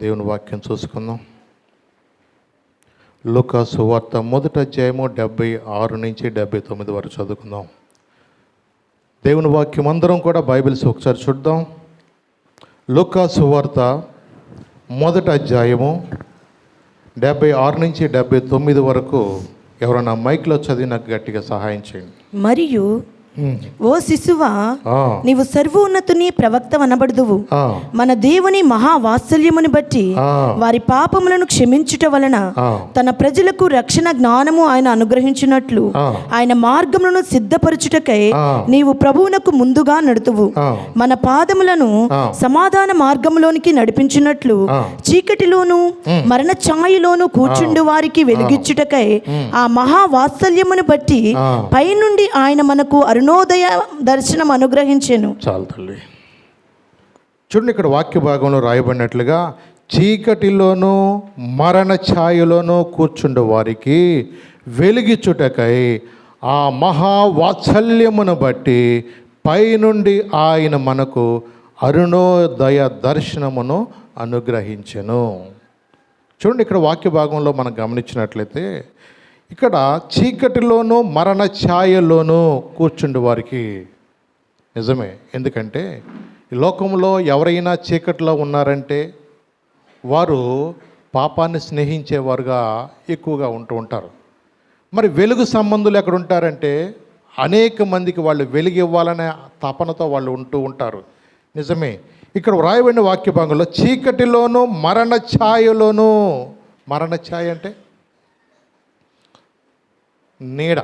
దేవుని వాక్యం చూసుకుందాం. లూకా సువార్త 1వ అధ్యాయము 76 నుంచి 79 వరకు చదువుకుందాం. దేవుని వాక్యం అందరం కూడా బైబిల్స్ ఒకసారి చూద్దాం. లూకా సువార్త 1వ అధ్యాయము 76 నుంచి 79 వరకు ఎవరైనా మైక్లో చదివి నాకు గట్టిగా సహాయం చేయండి. మరియు ఓ శిశువా, నీవు సర్వోన్నతుని ప్రవక్త అనబడుదువు. మన దేవుని మహావాత్సల్యముని బట్టి వారి పాపములను క్షమించుట వలన తన ప్రజలకు రక్షణ జ్ఞానము ఆయన అనుగ్రహించినట్లు ఆయన మార్గములను సిద్ధపరచుటకై నీవు ప్రభువునకు ముందుగా నడుతువు. మన పాదములను సమాధాన మార్గములోనికి నడిపించినట్లు చీకటిలోను మరణ ఛాయలోను కూర్చుండు వారికి వెలిగించుటకై ఆ మహావాత్సల్యమును బట్టి పైనుండి ఆయన మనకు అరుణోదయ దర్శనం అనుగ్రహించెను. చాలు తల్లి. చూడండి, ఇక్కడ వాక్య భాగంలో రాయబడినట్లుగా చీకటిలోనూ మరణ ఛాయలోనూ కూర్చుండే వారికి వెలిగించుటకై ఆ మహావాత్సల్యమును బట్టి పైనుండి ఆయన మనకు అరుణోదయ దర్శనమును అనుగ్రహించెను. చూడండి, ఇక్కడ వాక్య భాగంలో మనం గమనించినట్లయితే ఇక్కడ చీకటిలోనూ మరణ ఛాయలోనూ కూర్చుండే వారికి నిజమే. ఎందుకంటే ఈ లోకంలో ఎవరైనా చీకటిలో ఉన్నారంటే వారు పాపాన్ని స్నేహించేవారుగా ఎక్కువగా ఉంటూ ఉంటారు. మరి వెలుగు సంబంధులు ఎక్కడ ఉంటారంటే అనేక మందికి వాళ్ళు వెలుగు ఇవ్వాలనే తపనతో వాళ్ళు ఉంటూ ఉంటారు. నిజమే. ఇక్కడ వ్రాయబడిన వాక్య భాగంలో చీకటిలోనూ మరణ ఛాయలోనూ, మరణ ఛాయ అంటే నీడ,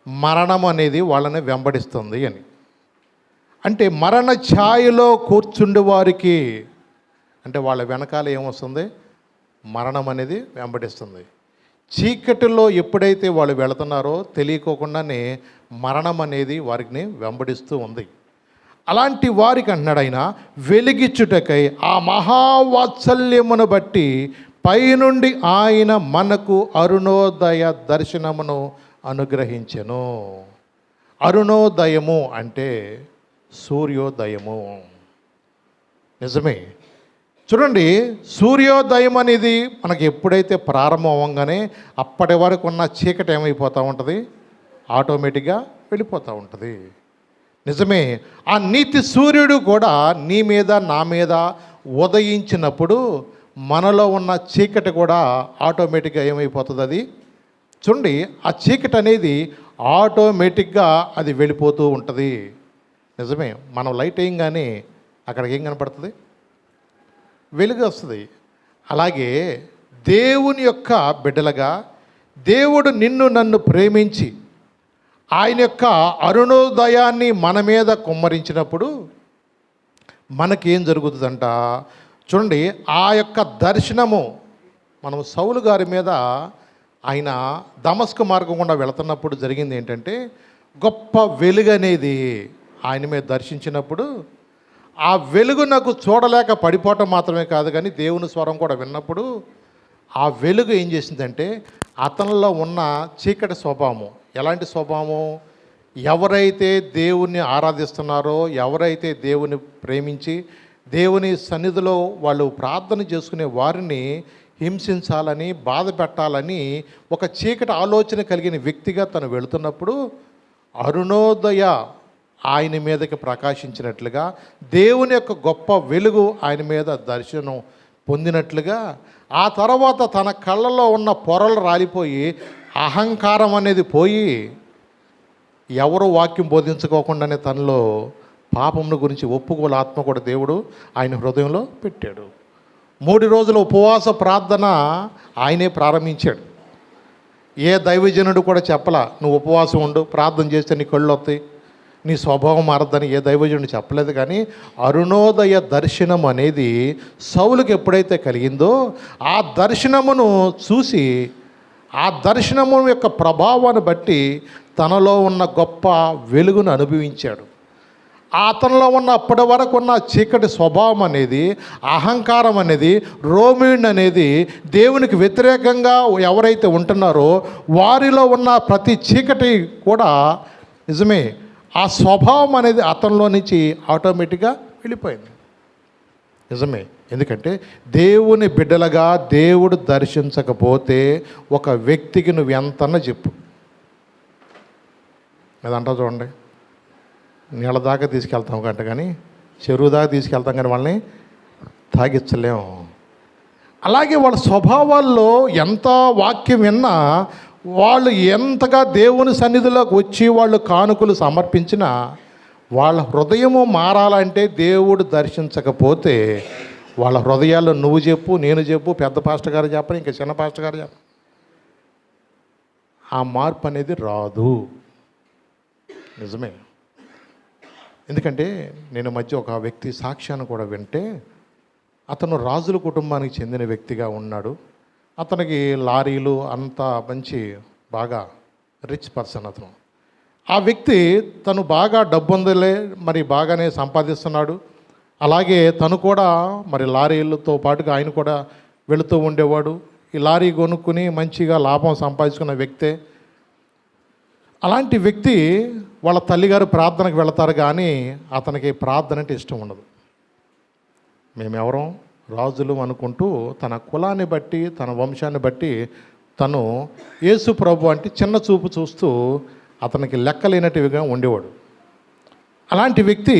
మరణం అనేది వాళ్ళని వెంబడిస్తుంది అని. అంటే మరణ ఛాయలో కూర్చుండే వారికి అంటే వాళ్ళ వెనకాల ఏమొస్తుంది? మరణం అనేది వెంబడిస్తుంది. చీకటిలో ఎప్పుడైతే వాళ్ళు వెళుతున్నారో తెలియకోకుండానే మరణం అనేది వారిని వెంబడిస్తూ ఉంది. అలాంటి వారికి అంటున్నాడు ఆయన, వెలిగించుటకై ఆ మహావాత్సల్యమును బట్టి పైనుండి ఆయన మనకు అరుణోదయ దర్శనమును అనుగ్రహించెను. అరుణోదయము అంటే సూర్యోదయము. నిజమే. చూడండి, సూర్యోదయం అనేది మనకి ఎప్పుడైతే ప్రారంభం అవ్వగానే అప్పటి వరకు ఉన్న చీకటి ఏమైపోతూ ఉంటుంది? ఆటోమేటిక్గా వెళ్ళిపోతూ ఉంటుంది. నిజమే. ఆ నీతి సూర్యుడు కూడా నీ మీద నా మీద ఉదయించినప్పుడు మనలో ఉన్న చీకటి కూడా ఆటోమేటిక్గా ఏమైపోతుంది? అది చూడండి, ఆ చీకటి అనేది ఆటోమేటిక్గా అది వెళ్ళిపోతూ ఉంటుంది. నిజమే. మనం లైట్ వేయంగానే అక్కడికి ఏం కనపడుతుంది? వెలుగు వస్తుంది. అలాగే దేవుని యొక్క బిడ్డలుగా దేవుడు నిన్ను నన్ను ప్రేమించి ఆయన యొక్క అరుణోదయాన్ని మన మీద కుమ్మరించినప్పుడు మనకేం జరుగుతుందంట? చూడండి, ఆ యొక్క దర్శనము మనం సౌలు గారి మీద ఆయన దమస్కు మార్గం గుండా వెళుతున్నప్పుడు జరిగింది ఏంటంటే, గొప్ప వెలుగు అనేది ఆయన మీద దర్శించినప్పుడు ఆ వెలుగు నాకు చూడలేక పడిపోవటం మాత్రమే కాదు కానీ దేవుని స్వరం కూడా విన్నప్పుడు ఆ వెలుగు ఏం చేసిందంటే అతనిలో ఉన్న చీకటి స్వభావము. ఎలాంటి స్వభావము? ఎవరైతే దేవుణ్ణి ఆరాధిస్తున్నారో, ఎవరైతే దేవుని ప్రేమించి దేవుని సన్నిధిలో వాళ్ళు ప్రార్థన చేసుకునే వారిని హింసించాలని, బాధ పెట్టాలని ఒక చీకటి ఆలోచన కలిగిన వ్యక్తిగా తను వెళుతున్నప్పుడు అరుణోదయ ఆయన మీదకి ప్రకాశించినట్లుగా, దేవుని యొక్క గొప్ప వెలుగు ఆయన మీద దర్శనం పొందినట్లుగా, ఆ తర్వాత తన కళ్ళలో ఉన్న పొరలు రాలిపోయి అహంకారం అనేది పోయి ఎవరు వాక్యం బోధించుకోకుండానే తనలో పాపమును గురించి ఒప్పుకోల ఆత్మ కూడా దేవుడు ఆయన హృదయంలో పెట్టాడు. 3 రోజుల ఉపవాస ప్రార్థన ఆయనే ప్రారంభించాడు. ఏ దైవజనుడు కూడా చెప్పలా నువ్వు ఉపవాసం ఉండు, ప్రార్థన చేస్తే నీ కళ్ళు వస్తాయి, నీ స్వభావం మారద్దని ఏ దైవజనుడు చెప్పలేదు. కానీ అరుణోదయ దర్శనం అనేది సౌలుకి ఎప్పుడైతే కలిగిందో ఆ దర్శనమును చూసి ఆ దర్శనము యొక్క ప్రభావాన్ని బట్టి తనలో ఉన్న గొప్ప వెలుగును అనుభవించాడు. అతనిలో ఉన్న అప్పటి వరకు ఉన్న చీకటి స్వభావం అనేది, అహంకారం అనేది, రోమిన్ అనేది, దేవునికి వ్యతిరేకంగా ఎవరైతే ఉంటున్నారో వారిలో ఉన్న ప్రతి చీకటి కూడా నిజమే ఆ స్వభావం అనేది అతనిలో నుంచి ఆటోమేటిక్గా వెళ్ళిపోయింది. నిజమే. ఎందుకంటే దేవుని బిడ్డలుగా దేవుడు దర్శించకపోతే ఒక వ్యక్తికి నువ్వు ఎంతన్నా చెప్పు, అదంటావు చూడండి, నీళ్ళ దాకా తీసుకెళ్తాం కంట కానీ చెరువు దాకా తీసుకెళ్తాం కానీ వాళ్ళని తాగించలేము. అలాగే వాళ్ళ స్వభావాల్లో ఎంత వాక్యం విన్నా వాళ్ళు ఎంతగా దేవుని సన్నిధిలోకి వచ్చి వాళ్ళు కానుకలు సమర్పించినా వాళ్ళ హృదయము మారాలంటే దేవుడు దర్శించకపోతే వాళ్ళ హృదయాల్లో నువ్వు చెప్పు, నేను చెప్పు, పెద్ద పాస్టర్ గారు చెప్పని, ఇంకా చిన్న పాస్టర్ గారు చెప్ప, ఆ మార్పు అనేది రాదు. నిజమే. ఎందుకంటే నేను మధ్య ఒక వ్యక్తి సాక్ష్యాన్ని కూడా వింటే, అతను రాజుల కుటుంబానికి చెందిన వ్యక్తిగా ఉన్నాడు. అతనికి లారీలు అంతా మంచి బాగా రిచ్ పర్సన్ అతను. ఆ వ్యక్తి తను బాగా డబ్బు ఉందిలే, మరి బాగానే సంపాదిస్తున్నాడు. అలాగే తను కూడా మరి లారీలతో పాటుగా ఆయన కూడా వెళుతూ ఉండేవాడు. ఈ లారీ కొనుక్కుని మంచిగా లాభం సంపాదించుకున్న వ్యక్తే. అలాంటి వ్యక్తి వాళ్ళ తల్లిగారు ప్రార్థనకు వెళతారు కానీ అతనికి ప్రార్థన అంటే ఇష్టం ఉండదు. మేమెవరం రాజులు అనుకుంటూ తన కులాన్ని బట్టి తన వంశాన్ని బట్టి తను యేసు ప్రభు అంటే చిన్న చూపు చూస్తూ అతనికి లెక్కలేనట్టుగా ఉండేవాడు. అలాంటి వ్యక్తి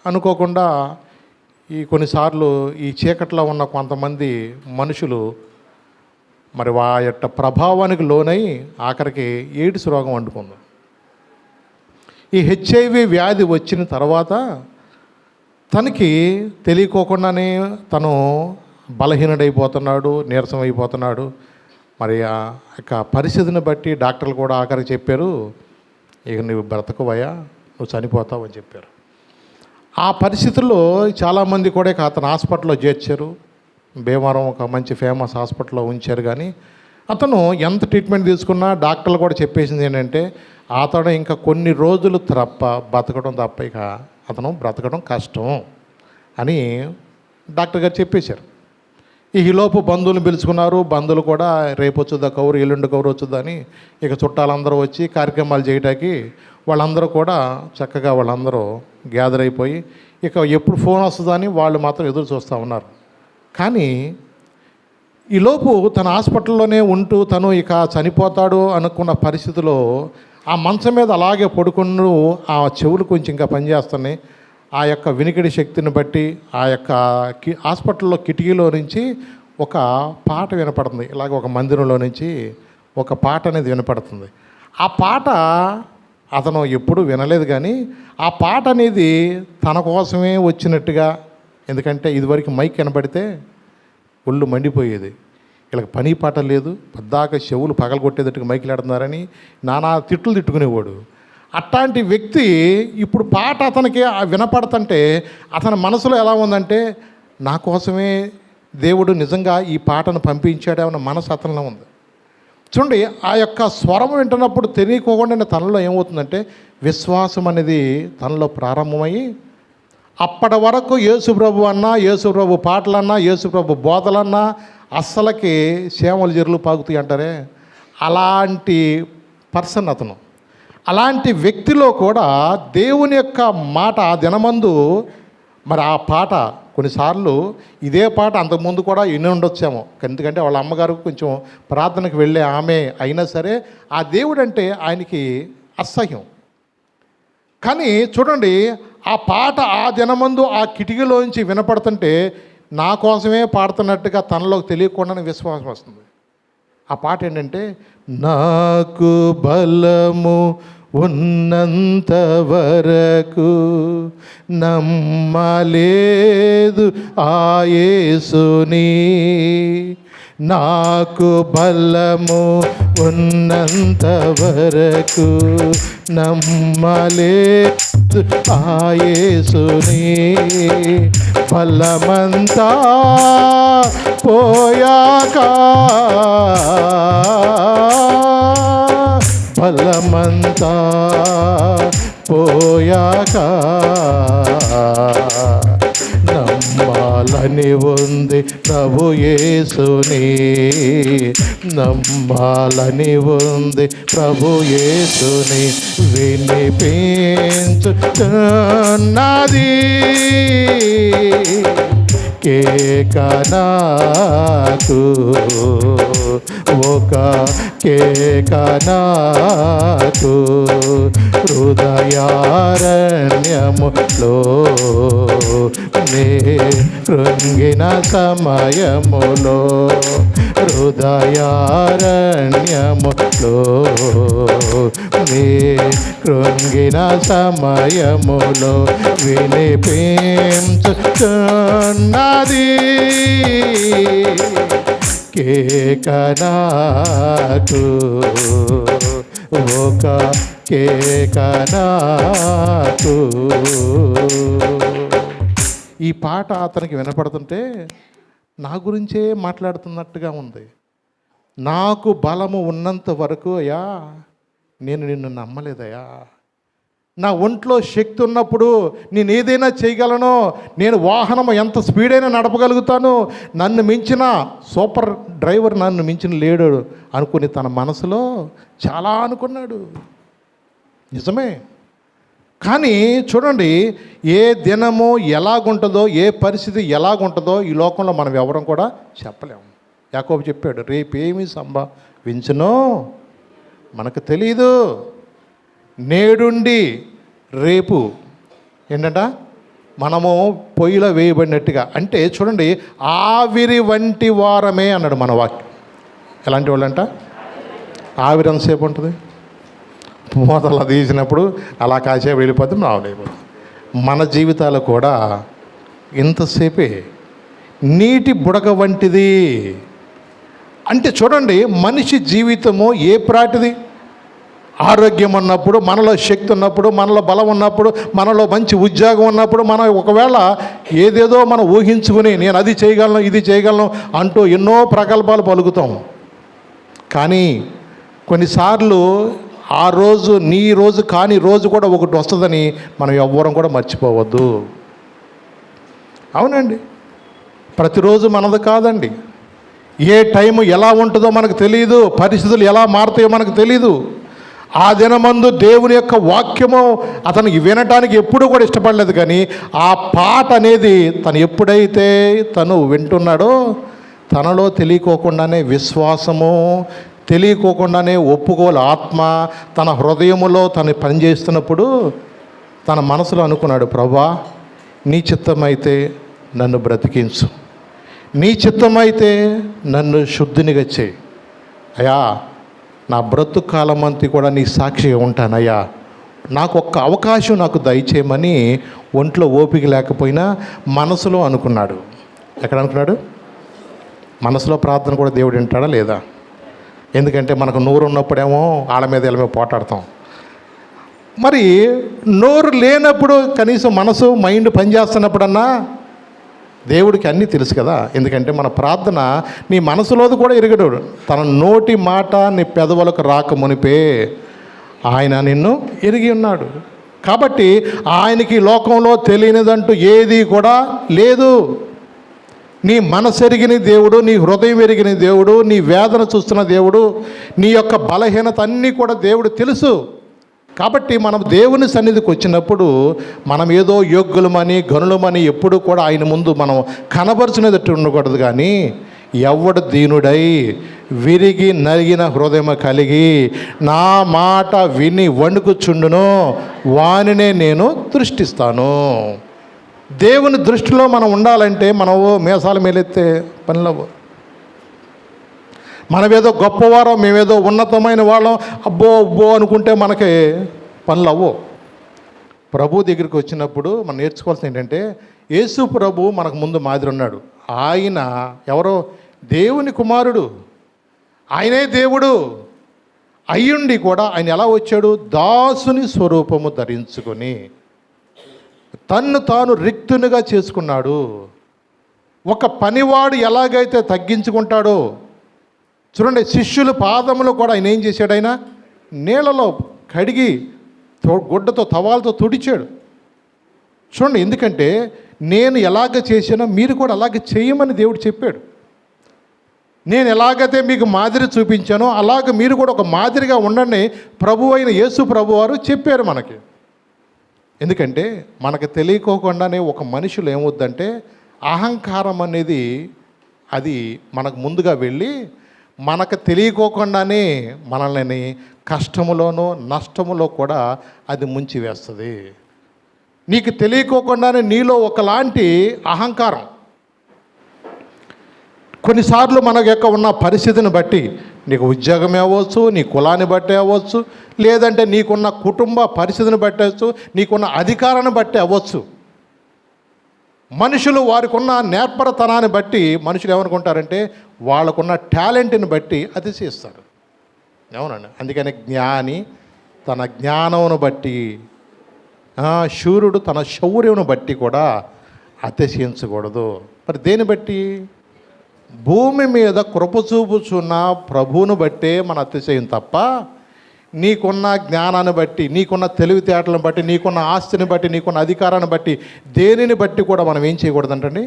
అనుకోకుండా ఈ కొన్నిసార్లు ఈ చీకట్లో ఉన్న కొంతమంది మనుషులు మరి ఆ యొక్క ప్రభావానికి లోనై ఆఖరికి ఎయిడ్స్ రోగం అంటుకుంది. ఈ హెచ్ఐవి వ్యాధి వచ్చిన తర్వాత తనకి తెలియకోకుండానే తను బలహీనుడైపోతున్నాడు, నీరసం అయిపోతున్నాడు. మరి ఆ యొక్క పరిస్థితిని బట్టి డాక్టర్లు కూడా ఆఖరికి చెప్పారు, ఇక నువ్వు బ్రతకవయ్యా, నువ్వు చనిపోతావు అని చెప్పారు. ఆ పరిస్థితుల్లో చాలామంది కూడా ఇక అతను హాస్పిటల్లో చేర్చారు. భీమవరం ఒక మంచి ఫేమస్ హాస్పిటల్లో ఉంచారు. కానీ అతను ఎంత ట్రీట్మెంట్ తీసుకున్నా డాక్టర్లు కూడా చెప్పేసింది ఏంటంటే అతను ఇంకా కొన్ని రోజులు బతకడం తప్ప ఇక అతను బ్రతకడం కష్టం అని డాక్టర్ గారు చెప్పేశారు. ఈలోపు బంధువులు పిలుచుకున్నారు. బంధువులు కూడా రేపు వచ్చుద్దా కౌరు, ఎల్లుండి కౌరు వచ్చుద్దా అని ఇక చుట్టాలందరూ వచ్చి కార్యక్రమాలు చేయటానికి వాళ్ళందరూ కూడా చక్కగా వాళ్ళందరూ గ్యాదర్ అయిపోయి ఇక ఎప్పుడు ఫోన్ వస్తుందని వాళ్ళు మాత్రం ఎదురు చూస్తూ ఉన్నారు. కానీ ఈలోపు తన హాస్పిటల్లోనే ఉంటూ తను ఇక చనిపోతాడు అనుకున్న పరిస్థితిలో ఆ మంచం మీద అలాగే పడుకుని ఆ చెవులు కొంచెం ఇంకా పనిచేస్తున్నాయి. ఆ యొక్క వినికిడి శక్తిని బట్టి ఆ యొక్క హాస్పిటల్లో కిటికీలో నుంచి ఒక పాట వినపడుతుంది. ఇలాగ ఒక మందిరంలో నుంచి ఒక పాట అనేది వినపడుతుంది. ఆ పాట అతను ఎప్పుడూ వినలేదు కానీ ఆ పాట అనేది తన కోసమే వచ్చినట్టుగా, ఎందుకంటే ఇదివరకు మైక్ వినపడితే ఒళ్ళు మండిపోయేది. వీళ్ళకి పని పాట లేదు, పద్దాక చెవులు పగలగొట్టేటట్టుగా మైకులు ఆడుతున్నారని నానా తిట్లు తిట్టుకునేవాడు. అట్లాంటి వ్యక్తి ఇప్పుడు పాట అతనికి వినపడుతుంటే అతని మనసులో ఎలా ఉందంటే నా కోసమే దేవుడు నిజంగా ఈ పాటను పంపించాడేమన్న మనసు అతనిలో ఉంది. చూడండి, ఆ యొక్క స్వరం వింటున్నప్పుడు తెలియకోకుండా తనలో ఏమవుతుందంటే విశ్వాసం అనేది తనలో ప్రారంభమయ్యి అప్పటి వరకు యేసుప్రభు అన్నా, యేసుప్రభు పాటలన్నా, యేసుప్రభు బోధలన్నా అస్సలకి సేమలు జరులు పాకుతాయి అంటారే, అలాంటి పర్సన్ అతను. అలాంటి వ్యక్తిలో కూడా దేవుని యొక్క మాట ఆ దినమందు మరి ఆ పాట కొన్నిసార్లు ఇదే పాట అంతకుముందు కూడా విని ఉండొచ్చేమో. ఎందుకంటే వాళ్ళ అమ్మగారు కొంచెం ప్రార్థనకు వెళ్ళే ఆమె అయినా సరే ఆ దేవుడు అంటే ఆయనకి అసహ్యం. కానీ చూడండి, ఆ పాట ఆ దినమందు ఆ కిటికీలోంచి వినపడుతుంటే నా కోసమే పాడుతున్నట్టుగా తనలోకి తెలియకుండానే విశ్వాసం వస్తుంది. ఆ పాట ఏంటంటే నాకు బలము ఉన్నంత వరకు నమ్మలేదు ఆ యేసుని, నాకు బలము ఉన్నంత వరకు నమ్మలేదు ఆ యేసుని, బలమంతా పోయాక బలమంతా పోయాక నమ్మాలని ఉంది ప్రభు యేసుని, నమ్మాలని ఉంది ప్రభు యేసుని, వినిపించుచున్నది కేక నాకు, ఒక కేక నాకు, హృదయారణ్యములో నే కృంగిన సమయములో, హృదయారణ్యములో నే కృంగిన సమయములో వినిపించుచున్నది కేక నాకు, ఒక కేక నాకు. ఈ పాట అతనికి వినపడుతుంటే నా గురించే మాట్లాడుతున్నట్టుగా ఉంది. నాకు బలము ఉన్నంత వరకు అయ్యా నేను నిన్ను నమ్మలేదయ్యా. నా ఒంట్లో శక్తి ఉన్నప్పుడు నేను ఏదైనా చేయగలను, నేను వాహనం ఎంత స్పీడైనా నడపగలుగుతాను, నన్ను మించిన సూపర్ డ్రైవర్ నన్ను మించిన లేడు అనుకుని తన మనసులో చాలా అనుకున్నాడు. నిజమే. కానీ చూడండి, ఏ దినము ఎలాగుంటుందో, ఏ పరిస్థితి ఎలాగుంటుందో ఈ లోకంలో మనం ఎవరం కూడా చెప్పలేము. యాకోబు చెప్పాడు, రేపేమి సంభవించునో మనకు తెలీదు. నేడుండి రేపు ఏంటంట మనము పొయ్యిలో వేయబడినట్టుగా. అంటే చూడండి, ఆవిరి వంటి వారమే అన్నాడు మన వాక్యం. ఎలాంటి వాళ్ళంట? ఆవిరి ఎంతసేపు ఉంటుంది? మూతలా తీసినప్పుడు అలా కాసేపు వెళ్ళిపోతే రావలేకపోతుంది. మన జీవితాలు కూడా ఇంతసేపే నీటి బుడగ వంటిది. అంటే చూడండి, మనిషి జీవితము ఏ ప్రాటిది? ఆరోగ్యం ఉన్నప్పుడు, మనలో శక్తి ఉన్నప్పుడు, మనలో బలం ఉన్నప్పుడు, మనలో మంచి ఉద్యోగం ఉన్నప్పుడు, మనం ఒకవేళ ఏదేదో మనం ఊహించుకుని నేను అది చేయగలను ఇది చేయగలను అంటూ ఎన్నో ప్రగల్భాలు పలుకుతాం. కానీ కొన్నిసార్లు ఆ రోజు నీ రోజు కాని రోజు కూడా ఒకటి వస్తుందని మనం ఎవ్వరం కూడా మర్చిపోవద్దు. అవునండి, ప్రతిరోజు మనది కాదండి. ఏ టైము ఎలా ఉంటుందో మనకు తెలియదు, పరిస్థితులు ఎలా మారుతాయో మనకు తెలీదు. ఆ దినమందు దేవుని యొక్క వాక్యము అతనికి వినటానికి ఎప్పుడూ కూడా ఇష్టపడలేదు. కానీ ఆ పాట అనేది తను ఎప్పుడైతే తను వింటున్నాడో తనలో తెలియకోకుండానే విశ్వాసము, తెలియకోకుండానే ఒప్పుకోలు ఆత్మ తన హృదయములో తను పనిచేస్తున్నప్పుడు తన మనసులో అనుకున్నాడు, ప్రభువా నీ చిత్తమైతే నన్ను బ్రతికించు, నీ చిత్తమైతే నన్ను శుద్ధినిగా చేయి అయ్యా, నా బ్రతుకు కాలం అంతా కూడా నీ సాక్షిగా ఉంటానయ్యా, నాకు ఒక్క అవకాశం నాకు దయచేయమని ఒంట్లో ఓపిక లేకపోయినా మనసులో అనుకున్నాడు. ఎక్కడ అనుకున్నాడు? మనసులో ప్రార్థన కూడా దేవుడు వింటాడా లేదా? ఎందుకంటే మనకు నోరు ఉన్నప్పుడేమో వాళ్ళ మీద వీళ్ళ మీద పోటాడతాం. మరి నోరు లేనప్పుడు కనీసం మనసు మైండ్ పనిచేస్తున్నప్పుడన్నా దేవుడికి అన్నీ తెలుసు కదా. ఎందుకంటే మన ప్రార్థన నీ మనసులోది కూడా ఎరగడు. తన నోటి మాట నీ పెదవులకు రాక మునిపే ఆయన నిన్ను ఎరిగి ఉన్నాడు. కాబట్టి ఆయనకి లోకంలో తెలియనిదంటూ ఏది కూడా లేదు. నీ మనసు ఎరిగిన దేవుడు, నీ హృదయం ఎరిగిన దేవుడు, నీ వేదన చూస్తున్న దేవుడు, నీ యొక్క బలహీనత అన్నీ కూడా దేవుడు తెలుసు. కాబట్టి మనం దేవుని సన్నిధికి వచ్చినప్పుడు మనం ఏదో యోగ్యులమని గనులమని ఎప్పుడు కూడా ఆయన ముందు మనం కనబరుచునేటట్టు ఉండకూడదు. కానీ ఎవడు దీనుడై విరిగి నలిగిన హృదయం కలిగి నా మాట విని వణుకుచుండునో వానినే నేను దృష్టిస్తాను. దేవుని దృష్టిలో మనం ఉండాలంటే మనం మేసాల మేలెత్తే పనిలో మనమేదో గొప్పవారం, మేమేదో ఉన్నతమైన వాళ్ళం, అబ్బో అబ్బో అనుకుంటే మనకి పనులు అవ్వవు. ప్రభు దగ్గరికి వచ్చినప్పుడు మనం నేర్చుకోవాల్సింది ఏంటంటే, యేసు ప్రభు మనకు ముందు మాదిరి ఉన్నాడు. ఆయన ఎవరో దేవుని కుమారుడు, ఆయనే దేవుడు అయ్యుండి కూడా ఆయన ఎలా వచ్చాడు? దాసుని స్వరూపము ధరించుకొని తన్ను తాను రిక్తునిగా చేసుకున్నాడు. ఒక పనివాడు ఎలాగైతే తగ్గించుకుంటాడో చూడండి, శిష్యుల పాదములు కూడా ఆయన ఏం చేశాడు? ఆయన నీళ్ళలో కడిగి గుడ్డతో తవాలతో తుడిచాడు. చూడండి, ఎందుకంటే నేను ఎలాగ చేసినా మీరు కూడా అలాగే చేయమని దేవుడు చెప్పాడు. నేను ఎలాగైతే మీకు మాదిరి చూపించానో అలాగ మీరు కూడా ఒక మాదిరిగా ఉండండి ప్రభు అయిన యేసు ప్రభు వారు చెప్పారు మనకి. ఎందుకంటే మనకు తెలియకోకుండానే ఒక మనుషులు ఏమవుద్దంటే అహంకారం అనేది అది మనకు ముందుగా వెళ్ళి మనకు తెలియకోకుండానే మనల్ని కష్టములోనూ నష్టములో కూడా అది ముంచి వేస్తుంది. నీకు తెలియకోకుండానే నీలో ఒకలాంటి అహంకారం కొన్నిసార్లు మన యొక్క ఉన్న పరిస్థితిని బట్టి, నీకు ఉద్యోగమే అవ్వచ్చు, నీ కులాన్ని బట్టి అవ్వచ్చు, లేదంటే నీకున్న కుటుంబ పరిస్థితిని బట్టి అవ్వచ్చు, నీకున్న అధికారాన్ని బట్టి అవ్వచ్చు. మనుషులు వారికి ఉన్న నేర్పరతనాన్ని బట్టి మనుషులు ఏమనుకుంటారంటే వాళ్ళకున్న టాలెంట్ని బట్టి అతిశయిస్తారు. అవునండి. అందుకని జ్ఞాని తన జ్ఞానమును బట్టి, శూరుడు తన శౌర్యమును బట్టి కూడా అతిశయించకూడదు. మరి దేని బట్టి? భూమి మీద కృప చూపుచున్న ప్రభువును బట్టే మన అతిశయం తప్ప, నీకున్న జ్ఞానాన్ని బట్టి, నీకున్న తెలివితేటలను బట్టి, నీకున్న ఆస్తిని బట్టి, నీకున్న అధికారాన్ని బట్టి, దేనిని బట్టి కూడా మనం ఏం చేయకూడదంటండి?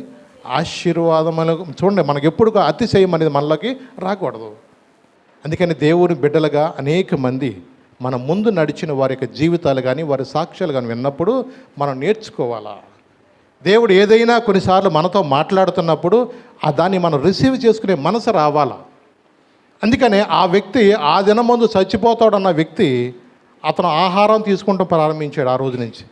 ఆశీర్వాదములు చూడండి, మనకి ఎప్పుడు అతిశయం అనేది మనలోకి రాకూడదు. అందుకని దేవుని బిడ్డలుగా అనేక మంది మన ముందు నడిచిన వారి యొక్క జీవితాలు కానీ వారి సాక్ష్యాలు కానీ విన్నప్పుడు మనం నేర్చుకోవాలా. దేవుడు ఏదైనా కొన్నిసార్లు మనతో మాట్లాడుతున్నప్పుడు దాన్ని మనం రిసీవ్ చేసుకునే మనసు రావాలా. అందుకనే ఆ వ్యక్తి ఆ దినం ముందు చచ్చిపోతాడన్న వ్యక్తి అతను ఆహారం తీసుకుంటూ ప్రారంభించాడు. ఆ రోజు నుంచి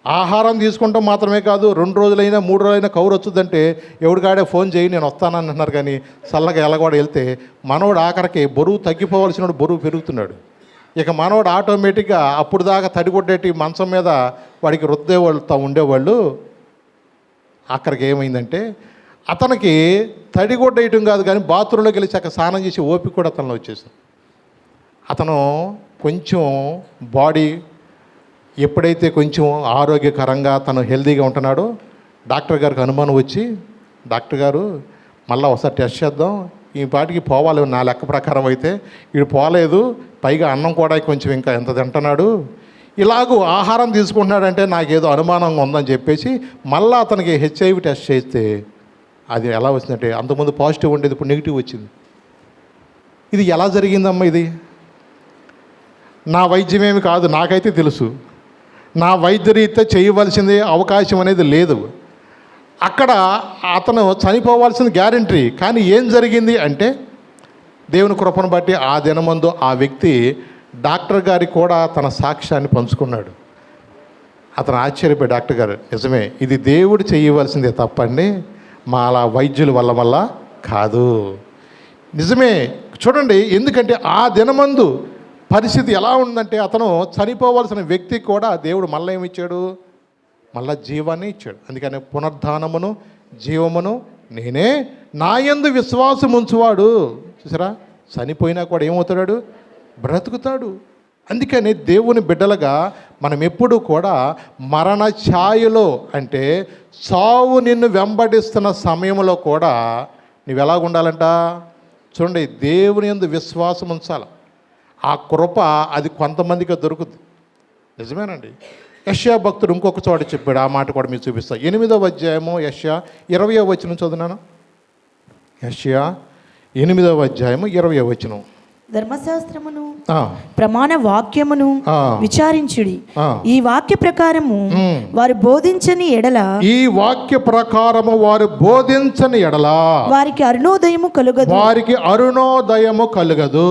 ఆహారం తీసుకుంటాం మాత్రమే కాదు, 2 రోజులైనా 3 రోజులైనా కౌరు వచ్చుద్దంటే ఎవడికాడే ఫోన్ చేయి నేను వస్తానని అన్నారు. కానీ చల్లగా ఎలగోడ వెళ్తే మనోడు ఆఖరికి బరువు తగ్గిపోవలసిన బరువు పెరుగుతున్నాడు. ఇక మనోడు ఆటోమేటిక్గా అప్పుడు దాకా తడిగొడ్డేటి మంచం మీద వాడికి రుద్దేవాళ్ళతో ఉండేవాళ్ళు. అక్కడికి ఏమైందంటే అతనికి తడిగొడ్డేయటం కాదు కానీ బాత్రూంలోకి వెళ్ళి చక్క స్నానం చేసి ఓపిక కూడా అతనిలో వచ్చేసింది. అతను కొంచెం బాడీ ఎప్పుడైతే కొంచెం ఆరోగ్యకరంగా తను హెల్తీగా ఉంటున్నాడో డాక్టర్ గారికి అనుమానం వచ్చి, డాక్టర్ గారు మళ్ళీ ఒకసారి టెస్ట్ చేద్దాం, ఈ పాటికి పోవాలి నా లెక్క ప్రకారం అయితే వీడు పోలేదు, పైగా అన్నం కూడా కొంచెం ఇంకా ఎంత తింటున్నాడు, ఇలాగూ ఆహారం తీసుకుంటున్నాడంటే నాకేదో అనుమానంగా ఉందని చెప్పేసి మళ్ళీ అతనికి హెచ్ఐవి టెస్ట్ చేస్తే అది ఎలా వచ్చిందంటే అంతకుముందు పాజిటివ్ ఉండేది, ఇప్పుడు నెగిటివ్ వచ్చింది. ఇది ఎలా జరిగిందమ్మా? ఇది నా వైద్యమేమి కాదు, నాకైతే తెలుసు. నా వైద్యరీత్యా చేయవలసింది అవకాశం అనేది లేదు. అక్కడ అతను చనిపోవాల్సిన గ్యారంటీ. కానీ ఏం జరిగింది అంటే దేవుని కృపను బట్టి ఆ దినమందు ఆ వ్యక్తి డాక్టర్ గారికి కూడా తన సాక్ష్యాన్ని పంచుకున్నాడు. అతను ఆశ్చర్యపోయి, డాక్టర్ గారు నిజమే, ఇది దేవుడు చేయవలసిందే తప్పండి, మా అలా వైద్యుల వల్ల కాదు. నిజమే. చూడండి, ఎందుకంటే ఆ దినమందు పరిస్థితి ఎలా ఉందంటే అతను చనిపోవలసిన వ్యక్తికి కూడా దేవుడు మళ్ళీ ఏమిచ్చాడు? మళ్ళా జీవాన్ని ఇచ్చాడు. అందుకని పునరుద్ధానమును జీవమును నేనే, నా యందు విశ్వాసం ఉంచువాడు, చూసారా, చనిపోయినా కూడా ఏమవుతాడు? బ్రతుకుతాడు. అందుకని దేవుని బిడ్డలుగా మనం ఎప్పుడు కూడా మరణ ఛాయలో, అంటే చావు నిన్ను వెంబడిస్తున్న సమయంలో కూడా నువ్వు ఎలాగుండాలంట? చూడండి, దేవుని యందు విశ్వాసం ఉంచాలి. ఆ కృప అది కొంతమందికి దొరుకుతుంది. నిజమేనండి. యెషయా భక్తుడు ఇంకొక చోట చెప్పాడు, ఆ మాట కూడా మీరు చూపిస్తాను. 8వ అధ్యాయము యెషయా 20వ వచనం చదువునాను. యెషయా 8వ అధ్యాయము 20వ వచనం. ధర్మశాస్త్రమును ప్రమాణ వాక్యమును విచారించుడి, ఈ వాక్య ప్రకారము వారు బోధించని ఎడల, ఈ వాక్య ప్రకారము వారు బోధించని ఎడల వారికి అరుణోదయము కలుగదు, వారికి అరుణోదయము కలుగదు.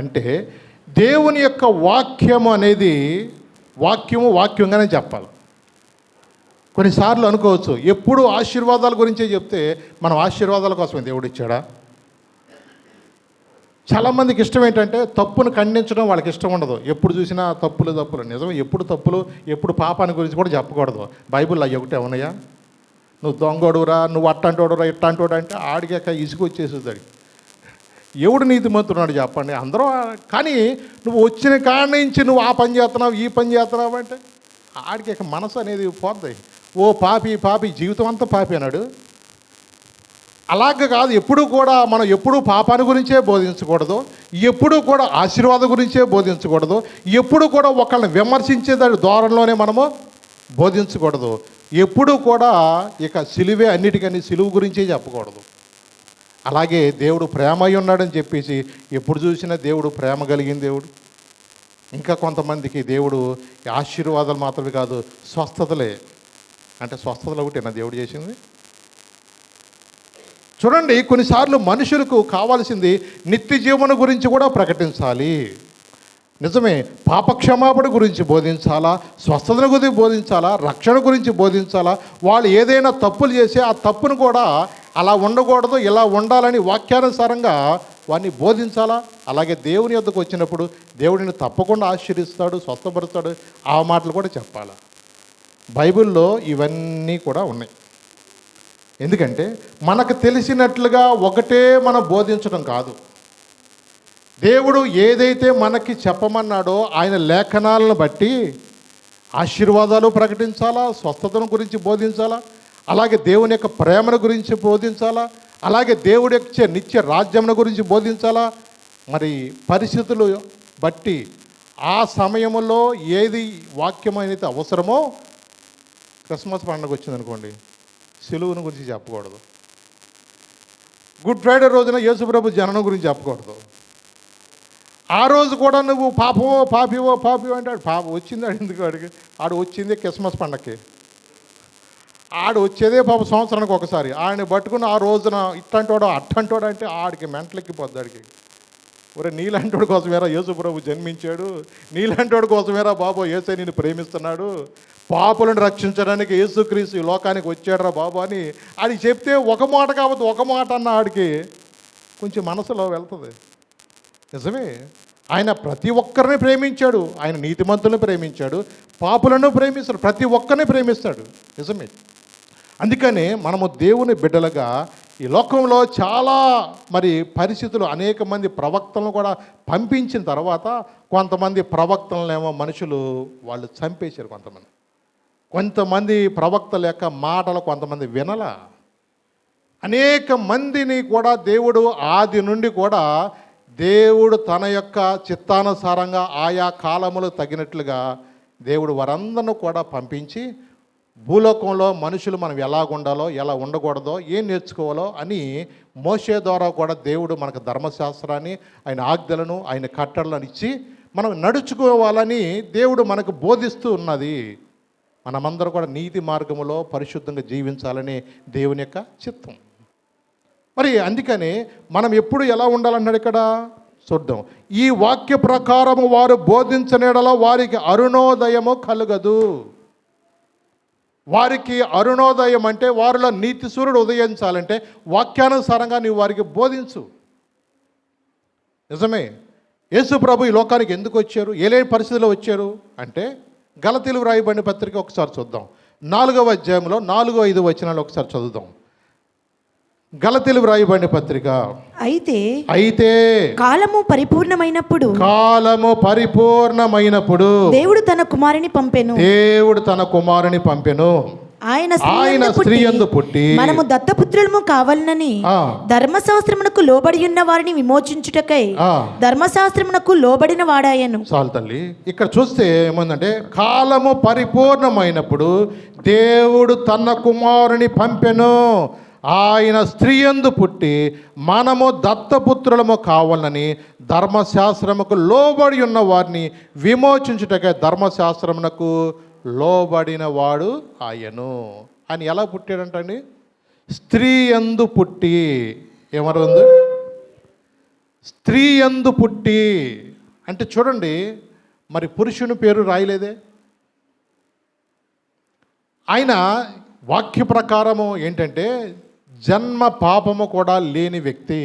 అంటే దేవుని యొక్క వాక్యము అనేది వాక్యంగానే చెప్పాలి. కొన్నిసార్లు అనుకోవచ్చు ఎప్పుడు ఆశీర్వాదాల గురించే చెప్తే మనం ఆశీర్వాదాల కోసమే దేవుడు ఇచ్చాడా? చాలామందికి ఇష్టం ఏంటంటే తప్పును ఖండించడం వాళ్ళకి ఇష్టం ఉండదు. ఎప్పుడు చూసినా తప్పులు. నిజమే, ఎప్పుడు తప్పులు, ఎప్పుడు పాపాన్ని గురించి కూడా చెప్పకూడదు. బైబిల్లో అవి ఒకటే ఉన్నాయా? నువ్వు దొంగోడురా, నువ్వు అట్టంటోడురా, ఇట్టంటోడు అంటే ఆడిగాక ఇసుకు వచ్చేసేది. ఎవడు నీతిమంతున్నాడు చెప్పండి? అందరూ. కానీ నువ్వు వచ్చిన కాడి నుంచి నువ్వు ఆ పని చేస్తున్నావు, ఈ పని చేస్తున్నావు అంటే ఆడికి మనసు అనేది పోద్ది. ఓ పాపి జీవితం అంతా పాపి అన్నాడు. అలాగ కాదు. ఎప్పుడూ కూడా మనం ఎప్పుడూ పాపాన్ని గురించే బోధించకూడదు, ఎప్పుడూ కూడా ఆశీర్వాదం గురించే బోధించకూడదు, ఎప్పుడూ కూడా ఒకళ్ళని విమర్శించేదాని ద్వారంలోనే మనము బోధించకూడదు. ఎప్పుడూ కూడా ఇక సిలువే అన్నిటికన్నీ సిలువు గురించే చెప్పకూడదు. అలాగే దేవుడు ప్రేమ అయి ఉన్నాడని చెప్పేసి ఎప్పుడు చూసినా దేవుడు ప్రేమ కలిగిన దేవుడు. ఇంకా కొంతమందికి దేవుడు ఆశీర్వాదాలు మాత్రమే కాదు, స్వస్థతలే. అంటే స్వస్థతలు ఒకటేనా దేవుడు చేసింది? చూడండి, కొన్నిసార్లు మనుషులకు కావాల్సింది నిత్య జీవన గురించి కూడా ప్రకటించాలి. నిజమే, పాపక్షమాపణ గురించి బోధించాలా, స్వస్థతల గురించి బోధించాలా, రక్షణ గురించి బోధించాలా. వాళ్ళు ఏదైనా తప్పులు చేసి ఆ తప్పును కూడా అలా ఉండకూడదు, ఇలా ఉండాలని వాక్యానుసారంగా వాడిని బోధించాలా. అలాగే దేవుని యొద్దకు వచ్చినప్పుడు దేవుడిని తప్పకుండా ఆశీర్వదిస్తాడు, స్వస్థపరుస్తాడు, ఆ మాటలు కూడా చెప్పాలా. బైబిల్లో ఇవన్నీ కూడా ఉన్నాయి. ఎందుకంటే మనకు తెలిసినట్లుగా ఒకటే మనం బోధించడం కాదు. దేవుడు ఏదైతే మనకి చెప్పమన్నాడో ఆయన లేఖనాలను బట్టి ఆశీర్వాదాలు ప్రకటించాలా, స్వస్థతను గురించి బోధించాలా, అలాగే దేవుని యొక్క ప్రేమను గురించి బోధించాలా, అలాగే దేవుడి యొక్క నిత్య రాజ్యమును గురించి బోధించాలా. మరి పరిస్థితులు బట్టి ఆ సమయంలో ఏది వాక్యం అనేది అవసరమో, క్రిస్మస్ పండుగ వచ్చిందనుకోండి, సిలువును గురించి చెప్పకూడదు. గుడ్ ఫ్రైడే రోజున యేసుప్రభు జననం గురించి చెప్పకూడదు. ఆ రోజు కూడా నువ్వు పాపమో పాపివో అంటే పాపం వచ్చింది ఎందుకు వాడికి? ఆడు వచ్చింది క్రిస్మస్ పండగకి. ఆడు వచ్చేదే పాప సంవత్సరానికి ఒకసారి. ఆయన పట్టుకుని ఆ రోజున ఇట్టంటోడో అట్టంటోడు అంటే ఆడికి మెంటలెక్కిపోద్ది. ఆడికి ఒరే నీలాంటోడి కోసమేరా యేసుప్రభు జన్మించాడు, నీలాంటోడి కోసమేరా బాబు యేసే నిన్ను ప్రేమిస్తున్నాడు, పాపులను రక్షించడానికి యేసుక్రీస్తు ఈ లోకానికి వచ్చాడురా బాబు అని ఆడికి చెప్తే ఒక మాట కావద్దు, ఒక మాట అన్న ఆడికి కొంచెం మనసులో వెళ్తుంది. నిజమే, ఆయన ప్రతి ఒక్కరిని ప్రేమించాడు. ఆయన నీతిమంతులను ప్రేమించాడు, పాపులను ప్రేమిస్తాడు, ప్రతి ఒక్కరిని ప్రేమిస్తాడు. నిజమే. అందుకనే మనము దేవుని బిడ్డలుగా ఈ లోకంలో చాలా మరి పరిస్థితులు, అనేక మంది ప్రవక్తలను కూడా పంపించిన తర్వాత కొంతమంది ప్రవక్తలనేమో మనుషులు వాళ్ళు చంపేశారు. కొంతమంది ప్రవక్తల యొక్క మాటలు కొంతమంది వినలా. అనేక మందిని కూడా దేవుడు ఆది నుండి కూడా దేవుడు తన యొక్క చిత్తానుసారంగా ఆయా కాలములు తగినట్లుగా దేవుడు వారందరిని కూడా పంపించి భూలోకంలో మనుషులు మనం ఎలాగుండాలో, ఎలా ఉండకూడదో, ఏం నేర్చుకోవాలో అని మోషే ద్వారా కూడా దేవుడు మనకు ధర్మశాస్త్రాన్ని, ఆయన ఆజ్ఞలను, ఆయన కట్టడలను ఇచ్చి మనం నడుచుకోవాలని దేవుడు మనకు బోధిస్తూ ఉన్నది. మనమందరం కూడా నీతి మార్గములో పరిశుద్ధంగా జీవించాలని దేవుని యొక్క చిత్తం. మరి అందుకని మనం ఎప్పుడు ఎలా ఉండాలన్నాడు ఇక్కడ చూద్దాం. ఈ వాక్య ప్రకారము వారు బోధించనేడలో వారికి అరుణోదయము కలుగదు. వారికి అరుణోదయం అంటే వారిలో నీతి సూర్యుడు ఉదయించాలంటే వాక్యానుసారంగా నీవు వారికి బోధించు. నిజమే, యేసు ప్రభు ఈ లోకానికి ఎందుకు వచ్చారు, ఏలేని పరిస్థితిలో వచ్చారు అంటే గలతీయులకు రాయబడిన పత్రిక ఒకసారి చూద్దాం. 4వ అధ్యాయంలో 4-5 వచనాలు ఒకసారి చదువుదాం. గలతీయులకు రాయబడిన పత్రిక. అయితే కాలము పరిపూర్ణమైనప్పుడు దేవుడు తన కుమారుని పంపెను. ఆయన స్త్రీ యందు పుట్టి మనము దత్తపుత్రులము కావాలనని ధర్మశాస్త్రమునకు లోబడి ఉన్న వారిని విమోచించుటకై ధర్మశాస్త్రమునకు లోబడిన వాడాయను. చాలు తల్లి, ఇక్కడ చూస్తే ఏమందంటే కాలము పరిపూర్ణమైనప్పుడు దేవుడు తన కుమారుని పంపెను. ఆయన స్త్రీ యందు పుట్టి మనము దత్తపుత్రులము కావాలని ధర్మశాస్త్రముకు లోబడి ఉన్న వారిని విమోచించుటకై ధర్మశాస్త్రమునకు లోబడిన వాడు ఆయను. ఆయన ఎలా పుట్టాడంటండి? స్త్రీ యందు పుట్టి. ఏమరుంది? స్త్రీ యందు పుట్టి అంటే చూడండి, మరి పురుషుని పేరు రాయలేదే. ఆయన వాక్య ప్రకారము ఏంటంటే జన్మ పాపము కూడా లేని వ్యక్తి.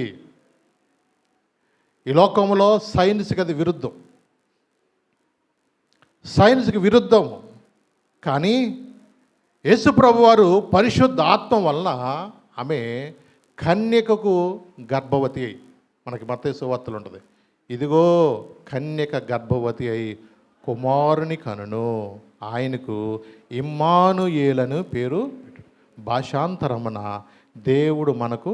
ఈ లోకంలో సైన్స్కి అది విరుద్ధం, సైన్స్కి విరుద్ధం. కానీ యేసుప్రభు వారు పరిశుద్ధ ఆత్మ వలన ఆమె కన్యకకు గర్భవతి అయి, మనకి మత్తయి సువార్తలు ఉంటుంది, ఇదిగో కన్యక గర్భవతి అయి కుమారుని కనును, ఆయనకు ఇమ్మానుయేలను పేరు. భాషాంతరమున దేవుడు మనకు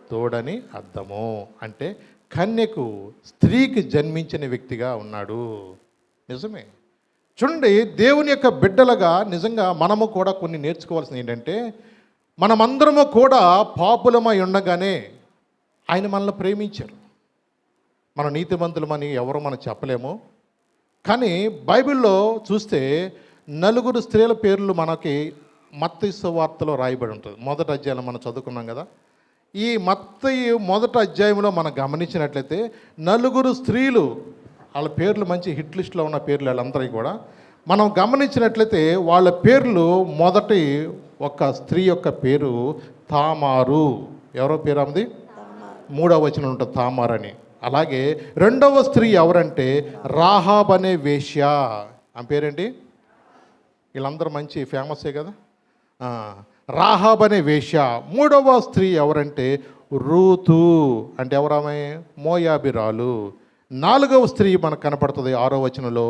తోడని అర్థము. అంటే కన్యకు, స్త్రీకి జన్మించిన వ్యక్తిగా ఉన్నాడు. నిజమే. చూడండి, దేవుని యొక్క బిడ్డలుగా నిజంగా మనము కూడా కొన్ని నేర్చుకోవాల్సింది ఏంటంటే, మనమందరము కూడా పాపులమై ఉండగానే ఆయన మనల్ని ప్రేమించారు. మన నీతిమంతులమని ఎవరు మనం చెప్పలేము. కానీ బైబిల్లో చూస్తే 4 స్త్రీల పేర్లు మనకి మత్తయి సువార్తలో రాయబడి ఉంటుంది. మొదటి అధ్యాయంలో మనం చదువుకున్నాం కదా. ఈ మత్తయి మొదటి అధ్యాయంలో మనం గమనించినట్లయితే నలుగురు స్త్రీలు, వాళ్ళ పేర్లు మంచి హిట్ లిస్ట్లో ఉన్న పేర్లు వాళ్ళందరికీ కూడా మనం గమనించినట్లయితే వాళ్ళ పేర్లు, మొదటి ఒక స్త్రీ యొక్క పేరు తామారు. ఎవరో పేరు ఆమెది? 3వ వచనం ఉంటుంది తామార్ అని. అలాగే రెండవ స్త్రీ ఎవరంటే రాహాబ్ అనే వేశ్య. ఆమె పేరేంటి? వీళ్ళందరూ మంచి ఫేమసే కదా. రాహాబ్ అనే వేశ్య. 3వ స్త్రీ ఎవరంటే రూతు. అంటే ఎవరామె? మోయాబిరాలు. 4వ స్త్రీ మనకు కనపడుతుంది 6వ వచనంలో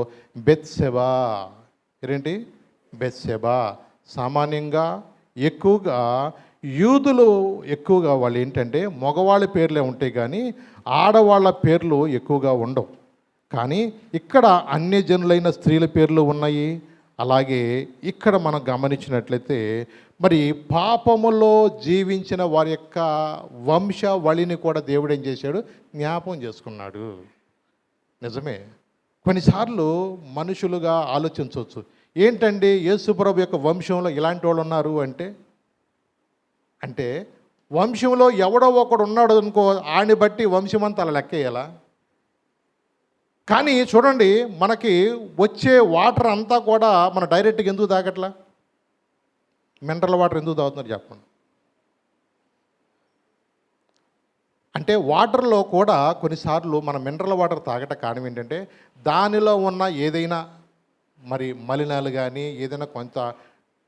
బెత్షెబా. ఏంటి? బెత్షెబా. సామాన్యంగా ఎక్కువగా యూదులు ఎక్కువగా వాళ్ళు ఏంటంటే మగవాళ్ళ పేర్లే ఉంటాయి కానీ ఆడవాళ్ళ పేర్లు ఎక్కువగా ఉండవు. కానీ ఇక్కడ అన్యజనులైన స్త్రీల పేర్లు ఉన్నాయి. అలాగే ఇక్కడ మనం గమనించినట్లయితే మరి పాపములో జీవించిన వారి యొక్క వంశవళిని కూడా దేవుడు ఏం చేశాడు? జ్ఞాపకం చేసుకున్నాడు. నిజమే. కొన్నిసార్లు మనుషులుగా ఆలోచించవచ్చు, ఏంటండి యేసుప్రభు యొక్క వంశంలో ఇలాంటి వాళ్ళు ఉన్నారు అంటే వంశంలో ఎవడో ఒకడు ఉన్నాడు అనుకో, ఆని బట్టి వంశం అంతా అలా లెక్కేయాలా? కానీ చూడండి, మనకి వచ్చే వాటర్ అంతా కూడా మన డైరెక్ట్గా ఎందుకు తాగట్లా? మినరల్ వాటర్ ఎందుకు తాగుతున్నారు చెప్పండి. అంటే వాటర్లో కూడా కొన్నిసార్లు మన మినరల్ వాటర్ తాగట కారణం ఏంటంటే దానిలో ఉన్న ఏదైనా మరి మలినాలు కానీ ఏదైనా కొంత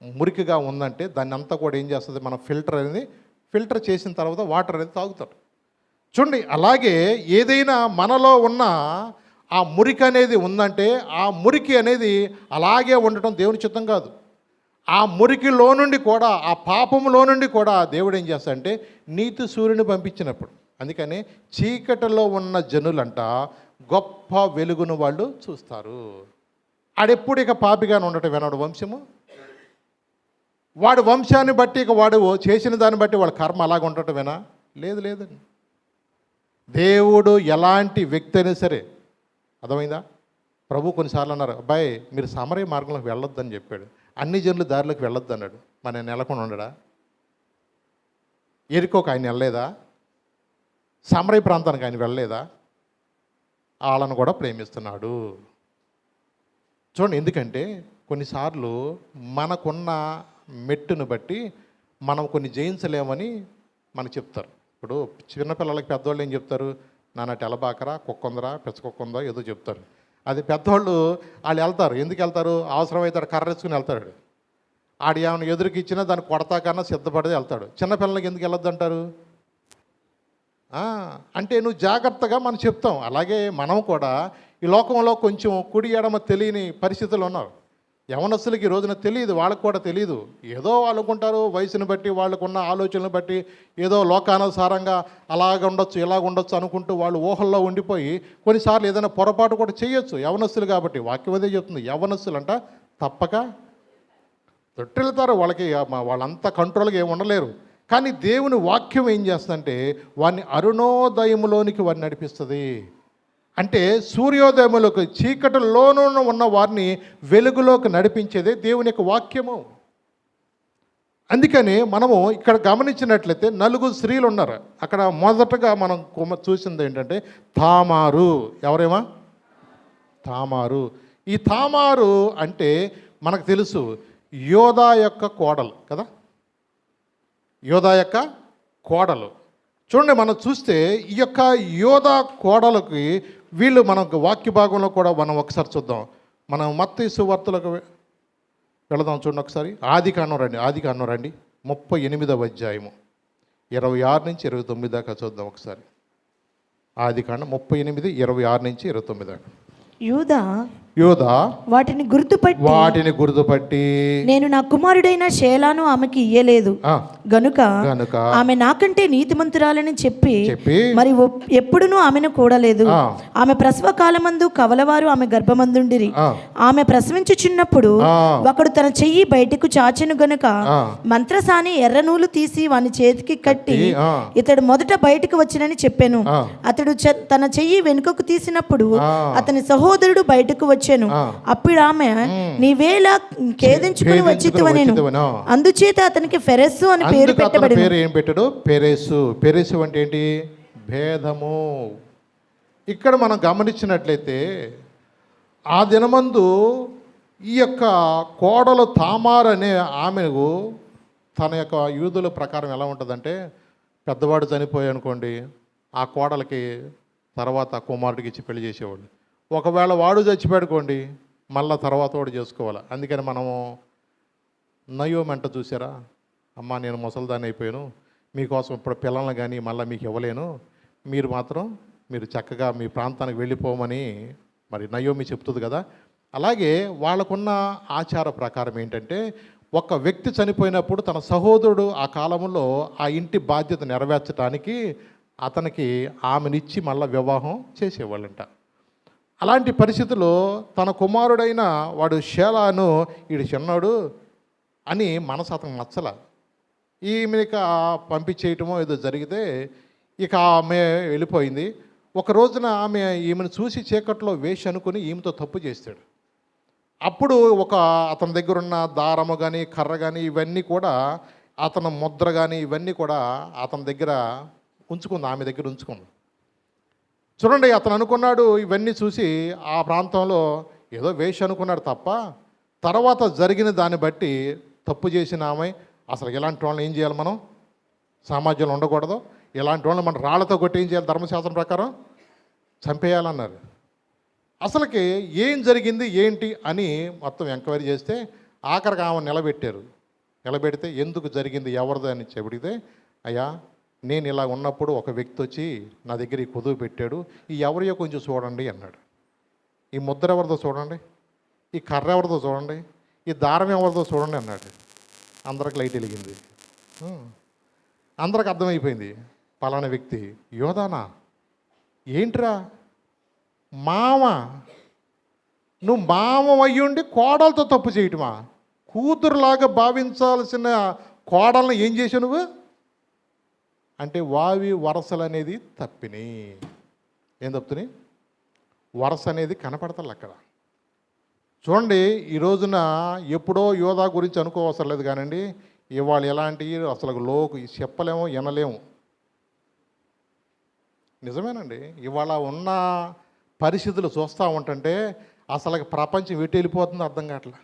మురికిగా ఉందంటే దాన్ని అంతా కూడా ఏం చేస్తుంది? మన ఫిల్టర్ చేసిన తర్వాత వాటర్ అనేది తాగుతారు. చూడండి, అలాగే ఏదైనా మనలో ఉన్న ఆ మురికి అనేది ఉందంటే ఆ మురికి అనేది అలాగే ఉండటం దేవుని చిత్తం కాదు. ఆ మురికిలో నుండి కూడా, ఆ పాపములో నుండి కూడా దేవుడు ఏం చేస్తాడంటే నీతి సూర్యుని పంపించినప్పుడు, అందుకని చీకటిలో ఉన్న జనులంట గొప్ప వెలుగును వాళ్ళు చూస్తారు. ఆడెప్పుడు ఇక పాపిగానే ఉండటం వినాడు వంశము. వాడు వంశాన్ని బట్టి ఇక వాడు చేసిన దాన్ని బట్టి వాళ్ళ కర్మ అలాగ ఉండటమేనా? లేదండి. దేవుడు ఎలాంటి వ్యక్తి అయినా సరే, అర్థమైందా? ప్రభు కొన్నిసార్లు అన్నారు, అబ్బాయి మీరు సమరయ మార్గంలోకి వెళ్ళొద్దని చెప్పాడు, అన్ని జనులు దారిలోకి వెళ్ళొద్దు అన్నాడు. మరి నేను నెలకొని ఉండడా? ఎరుకోక ఆయన వెళ్ళలేదా? సమరయ ప్రాంతానికి ఆయన వెళ్ళలేదా? వాళ్ళను కూడా ప్రేమిస్తున్నాడు. చూడండి, ఎందుకంటే కొన్నిసార్లు మనకున్న మెట్టును బట్టి మనం కొన్ని జయించలేమని మనకు చెప్తారు. ఇప్పుడు చిన్నపిల్లలకి పెద్దవాళ్ళు ఏం చెప్తారు? నాన్న తెలబాకరా, కుక్కొందరా, పెచ్చకుక్కొందా ఏదో చెప్తారు. అది పెద్దవాళ్ళు వాళ్ళు వెళ్తారు. ఎందుకు వెళ్తారు? అవసరమైతే కర్ర ఎత్తుకుని వెళ్తాడు. ఆడు ఏమైనా ఎదురుకి ఇచ్చినా దాన్ని కొడతా కన్నా సిద్ధపడి వెళ్తాడు. చిన్నపిల్లలకి ఎందుకు వెళ్ళొద్దు అంటారు? అంటే నువ్వు జాగ్రత్తగా మనం చెప్తాం. అలాగే మనం కూడా ఈ లోకంలో కొంచెం కుడి ఎడమ తెలియని పరిస్థితులు ఉన్నారు. యవనస్తులకి ఈ రోజున తెలియదు, వాళ్ళకు కూడా తెలియదు. ఏదో వాళ్ళకుంటారు, వయసుని బట్టి వాళ్ళకున్న ఆలోచనలు బట్టి ఏదో లోకానుసారంగా అలాగ ఉండొచ్చు ఇలాగ ఉండొచ్చు అనుకుంటూ వాళ్ళు ఊహల్లో ఉండిపోయి కొన్నిసార్లు ఏదైనా పొరపాటు కూడా చేయొచ్చు. యవనస్తులు కాబట్టి వాక్యం అదే చెప్తుంది, యవనస్తులు అంట తప్పక తొట్టెళ్తారు. వాళ్ళంతా కంట్రోల్గా ఏమి ఉండలేరు. కానీ దేవుని వాక్యం ఏం చేస్తుందంటే వారిని అరుణోదయములోనికి వారిని నడిపిస్తుంది. అంటే సూర్యోదయములకు చీకటిలోనూ ఉన్న వారిని వెలుగులోకి నడిపించేదే దేవుని యొక్క వాక్యము. అందుకని మనము ఇక్కడ గమనించినట్లయితే 4 స్త్రీలు ఉన్నారు అక్కడ. మొదటగా మనం చూసింది ఏంటంటే తామారు. ఎవరేమా? తామారు. ఈ తామారు అంటే మనకు తెలుసు యోధా యొక్క కోడలు కదా. యోధా యొక్క కోడలు. చూడండి, మనం చూస్తే ఈ యొక్క యోధా కోడలకి వీళ్ళు మనకు వాక్య భాగంలో కూడా మనం ఒకసారి చూద్దాం. మనం మత్తయి సువార్తలకు వెళదాం. చూడండి ఒకసారి. ఆదికాండం రండి 38వ అధ్యాయము 26 నుంచి 29 దాకా చూద్దాం ఒకసారి. ఆదికాండం 38, 26 నుంచి 29 దాకా. యూదా వాటిని గుర్తుపట్టి నేను నా కుమారుడైన షేలాను ఆమెకి ఇయ్యలేదు గనుక ఆమె నాకంటే నీతిమంతురాలని చెప్పి మరి ఎప్పుడునూ ఆమెను కూడలేదు. ఆమె ప్రసవ కాలమందు కవలవారు ఆమె గర్భమందుండిరి. ఆమె ప్రసవించుచున్నప్పుడు ఒకడు తన చెయ్యి బయటకు చాచెను గనుక మంత్రసాని ఎర్ర నూలు తీసి వాని చేతికి కట్టి ఇతడు మొదట బయటకు వచ్చినని చెప్పాను. అతడు తన చెయ్యి వెనుకకు తీసినప్పుడు అతని సహోదరుడు బయటకు వచ్చాను. అప్పుడు ఆమె నీవేలా ఖేదించుకుని వచ్చితివనెను. అందుచేత అతనికి ఫెరెస్సు అని పేరు పెట్టబడింది. పేరు ఏం పెట్టాడు? పెరెసు. పెరెసు అంటే ఏంటి? భేదము. ఇక్కడ మనం గమనించినట్లయితే ఆ దినమందు ఈ యొక్క కోడలు తామార్ అనే ఆమెకు తన యొక్క యూదుల ప్రకారం ఎలా ఉంటుందంటే, పెద్దవాడు చనిపోయాయి అనుకోండి, ఆ కోడలకి తర్వాత కుమారుడికి ఇచ్చి పెళ్లి చేసేవాళ్ళు. ఒకవేళ వాడు చచ్చిపోయాడుకోండి, మళ్ళీ తర్వాత వాడు చేసుకోవాలి. అందుకని మనము నయోమంట చూసారా, అమ్మ నేను ముసలిదాన్ని అయిపోయాను, మీకోసం ఇప్పుడు పిల్లల్ని కానీ మళ్ళీ మీకు ఇవ్వలేను, మీరు చక్కగా మీ ప్రాంతానికి వెళ్ళిపోమని మరి నయోమి చెప్తుంది కదా. అలాగే వాళ్ళకున్న ఆచార ప్రకారం ఏంటంటే, ఒక వ్యక్తి చనిపోయినప్పుడు తన సహోదరుడు ఆ కాలంలో ఆ ఇంటి బాధ్యత నెరవేర్చడానికి అతనికి ఆమెనిచ్చి మళ్ళీ వివాహం చేసేవాళ్ళంట. అలాంటి పరిస్థితుల్లో తన కుమారుడైన వాడు షేలాను వీడు చిన్నాడు అని మనసు అతను నచ్చల. ఈమెక పంపించేయటమో ఏదో జరిగితే ఇక ఆమె వెళ్ళిపోయింది. ఒక రోజున ఆమె ఈమెను చూసి చీకట్లో వేసి అనుకుని ఈమెతో తప్పు చేస్తాడు. అప్పుడు అతని దగ్గర ఉన్న దారము కానీ కర్ర కానీ ఇవన్నీ కూడా, అతను ముద్ర కానీ ఇవన్నీ కూడా అతని దగ్గర ఉంచుకుంది, ఆమె దగ్గర ఉంచుకుంది. చూడండి, అతను అనుకున్నాడు ఇవన్నీ చూసి ఆ ప్రాంతంలో ఏదో వేసి అనుకున్నాడు తప్ప, తర్వాత జరిగిన దాన్ని బట్టి తప్పు చేసిన ఆమె అసలు ఇలాంటి వాళ్ళని ఏం చేయాలి, మనం సమాజంలో ఉండకూడదు, ఇలాంటి వాళ్ళని మనం రాళ్లతో కొట్టి ఏం చేయాలి, ధర్మశాస్త్రం ప్రకారం చంపేయాలన్నారు. అసలుకి ఏం జరిగింది ఏంటి అని మొత్తం ఎంక్వైరీ చేస్తే ఆఖరికి ఆమె నిలబెడితే ఎందుకు జరిగింది ఎవరిది అని చెబితే, అయ్యా నేను ఇలా ఉన్నప్పుడు ఒక వ్యక్తి వచ్చి నా దగ్గర ఈ కొదువు పెట్టాడు, ఈ ఎవరియో కొంచెం చూడండి అన్నాడు. ఈ ముద్ర ఎవరిదో చూడండి, ఈ కర్ర ఎవరిదో చూడండి, ఈ దారం ఎవరిదో చూడండి అన్నాడు. అందరికి లైట్ వెలిగింది. అందరికి అర్థమైపోయింది, పలానా వ్యక్తి యోధానా, ఏంట్రా మామ, నువ్వు మామ అయ్యుండి కోడలతో తప్పు చేయటమా, కూతురులాగా భావించాల్సిన కోడల్ని ఏం చేసావు నువ్వు అంటే, వావి వరసలు అనేది తప్పిని. ఏం తప్పుని? వరస అనేది కనపడతారు అక్కడ. చూడండి, ఈ రోజున ఎప్పుడో యోధా గురించి అనుకోవసరం లేదు కానండి, ఇవాళ ఎలాంటివి అసలు చెప్పలేము, వినలేము. నిజమేనండి, ఇవాళ ఉన్న పరిస్థితులు చూస్తూ ఉంటుంటే అసలు ప్రపంచం ఎటు వెళ్ళిపోతుందో అర్థం కావట్లా.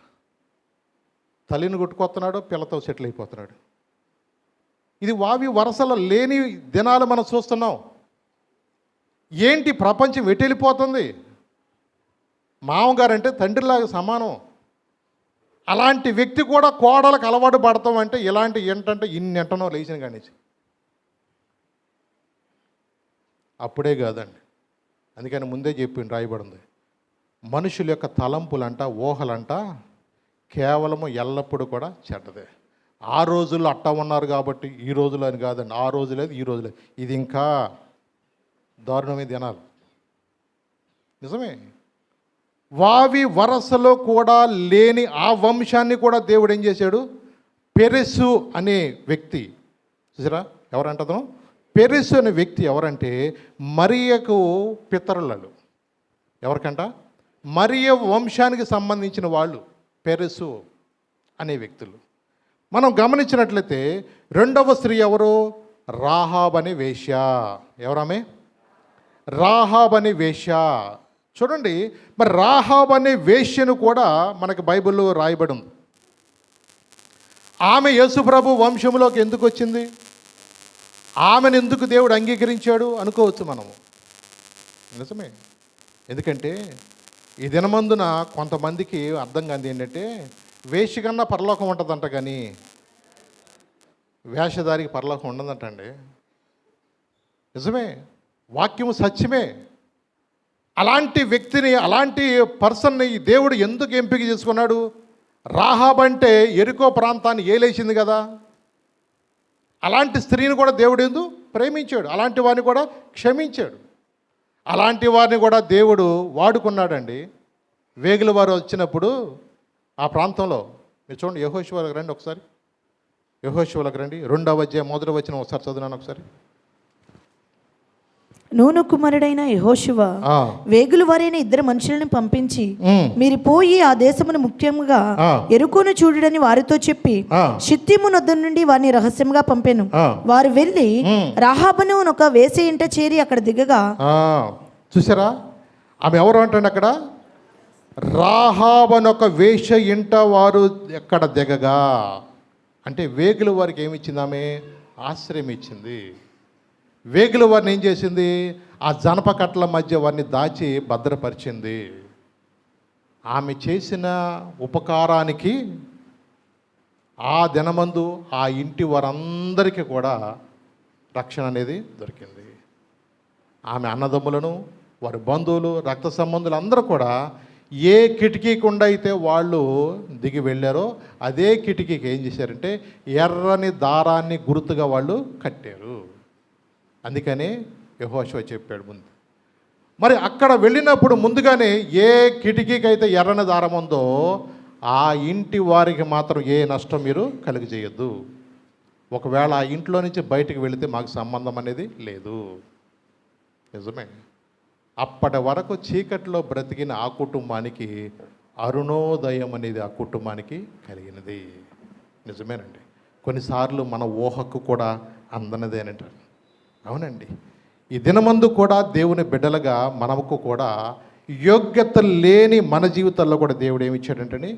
తల్లిని కొట్టుకొస్తున్నాడు, పిల్లతో సెటిల్ అయిపోతున్నాడు. ఇది వావి వరసలు లేని దినాలు మనం చూస్తున్నాం. ఏంటి ప్రపంచం ఎటు వెళ్ళిపోతుంది? మామగారు అంటే తండ్రిలాగా సమానం. అలాంటి వ్యక్తి కూడా కోడలకు అలవాటు పడతాం అంటే ఇలాంటి ఏంటంటే ఇన్నెంటనో లేచిన కానీ అప్పుడే కాదండి. అందుకని ముందే చెప్పింది, రాయబడింది, మనుషుల యొక్క తలంపులంట ఊహలంట కేవలము ఎల్లప్పుడూ కూడా చెడ్డదే. ఆ రోజుల్లో అట్ట ఉన్నారు కాబట్టి ఈ రోజులో అని కాదండి, ఆ రోజు లేదు ఈ రోజు లేదు, ఇది ఇంకా దారుణమైన దినాలు. నిజమే, వావి వరసలో కూడా లేని ఆ వంశాన్ని కూడా దేవుడు ఏం చేశాడు, పెరెసు అనే వ్యక్తి చూసారా, ఎవరంటదో పెరెసు అనే వ్యక్తి ఎవరంటే మరియకు పితరులు. ఎవరికంట? మరియ వంశానికి సంబంధించిన వాళ్ళు పెరెసు అనే వ్యక్తులు. మనం గమనించినట్లయితే రెండవ స్త్రీ ఎవరు? రాహాబ్ అనే వేశ్య. ఎవరామె? రాహాబ్ అనే వేశ్య. చూడండి, మరి రాహాబ్ అనే వేశ్యను కూడా మనకి బైబిల్లో రాయబడి ఉంది. ఆమె యేసుప్రభు వంశంలోకి ఎందుకు వచ్చింది, ఆమెను ఎందుకు దేవుడు అంగీకరించాడు అనుకోవచ్చు మనము. నిజమే, ఎందుకంటే ఈ దినమందున కొంతమందికి అర్థం కాదు ఏంటంటే, వేశ్య కన్నా పరలోకం ఉంటుందంట కానీ వేషధారికి పరలోకం ఉండదంటండి. నిజమే, వాక్యము సత్యమే. అలాంటి వ్యక్తిని, అలాంటి పర్సన్ని దేవుడు ఎందుకు ఎంపిక చేసుకున్నాడు? రాహాబ్ అంటే ఎరికో ప్రాంతాన్ని ఏలేసింది కదా, అలాంటి స్త్రీని కూడా దేవుడు ఎందుకు ప్రేమించాడు, అలాంటి వారిని కూడా క్షమించాడు, అలాంటి వారిని కూడా దేవుడు వాడుకున్నాడండి. వేగుల వారు వచ్చినప్పుడు ఆ ప్రాంతంలో మీరు చూడండి, యెహోషువలకు రండి ఒకసారి, యెహోషువలకు రండి, 2వ అధ్యాయం 1వ వచనం ఒకసారి చదివినాను ఒకసారి. నూను కుమారుడైన యెహోషువ వేగుల వారైన ఇద్దరు మనుషులను పంపించి మీరు పోయి ఆ దేశమును ముఖ్యంగా ఎరుకోను చూడడని వారితో చెప్పి షిత్తీము నొద్ద నుండి వారిని రహస్యంగా పంపెను. వారు వెళ్ళి రాహాబును ఒక వేశ్య ఇంట చేరి అక్కడ దిగగా, చూసారా ఆమె ఎవరు అంటండి అక్కడ, రాహాబు ఒక వేశ్య ఇంట వారు ఎక్కడ దిగగా, అంటే వేగుల వారికి ఏమి ఇచ్చింది, ఆమె ఆశ్రయం ఇచ్చింది. వేగుల వారిని ఏం చేసింది, ఆ జనప కట్టల మధ్య వారిని దాచి భద్రపరిచింది. ఆమె చేసిన ఉపకారానికి ఆ దినమందు ఆ ఇంటి వారందరికీ కూడా రక్షణ అనేది దొరికింది. ఆమె అన్నదమ్ములను, వారి బంధువులు, రక్త సంబంధులు అందరూ కూడా ఏ కిటికీ గుండా అయితే వాళ్ళు దిగి వెళ్ళారో అదే కిటికీకి ఏం చేశారంటే ఎర్రని దారాన్ని గుర్తుగా వాళ్ళు కట్టారు. అందుకని యెహోషువ చెప్పాడు ముందు. మరి అక్కడ వెళ్ళినప్పుడు ముందుగానే ఏ కిటికీకి అయితే ఎర్రని దారం ఉందో ఆ ఇంటి వారికి మాత్రం ఏ నష్టం మీరు కలుగజేయద్దు. ఒకవేళ ఆ ఇంట్లో నుంచి బయటికి వెళితే మాకు సంబంధం అనేది లేదు. నిజమే. అప్పటి వరకు చీకట్లో బ్రతికిన ఆ కుటుంబానికి అరుణోదయం అనేది ఆ కుటుంబానికి కలిగినది. నిజమేనండి. కొన్నిసార్లు మన ఊహకు కూడా అందనదేనంటారు. అవునండి. ఈ దినమందు కూడా దేవుని బిడ్డలుగా మనకు కూడా యోగ్యత లేని మన జీవితాల్లో కూడా దేవుడు ఏమి ఇచ్చాడంటే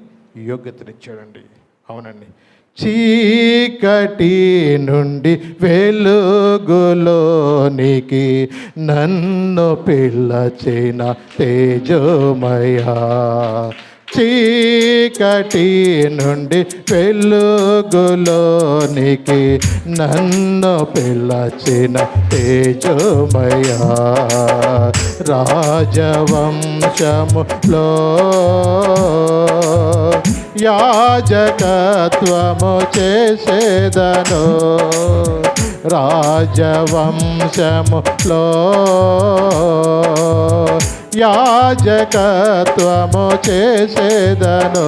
యోగ్యతనిచ్చాడండి. అవునండి. చీకటి నుండి వెలుగులోనికి నన్ను పిలచిన తేజోమయా, చీకటి నుండి వెలుగులోనికి నన్ను పిలచిన తేజోమయా, రాజవంశములో యాజకత్వము చేసేదను, రాజవంశములో యాజకత్వము చేసేదను.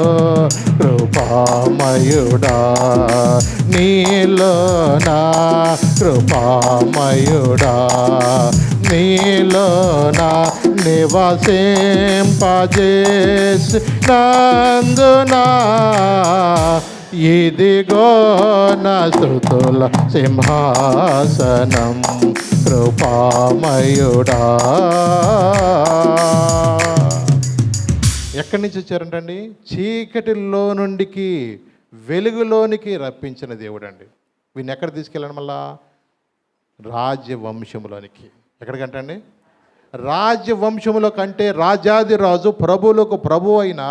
కృపామయుడా నీలోనా, కృపామయుడా నీలోనా నివసింపజేసినందునా, ఇదిగో నా స్తుతుల సింహాసనం, కృపామయుడా. ఎక్కడి నుంచి వచ్చారంటండి, చీకటిలో నుండికి వెలుగులోనికి రప్పించిన దేవుడు అండి. వీడిని ఎక్కడ తీసుకెళ్ళండి, మళ్ళా రాజ్యవంశంలోనికి. ఎక్కడికంటండి, రాజ్యవంశములో కంటే రాజాది రాజు ప్రభువులకు ప్రభు అయిన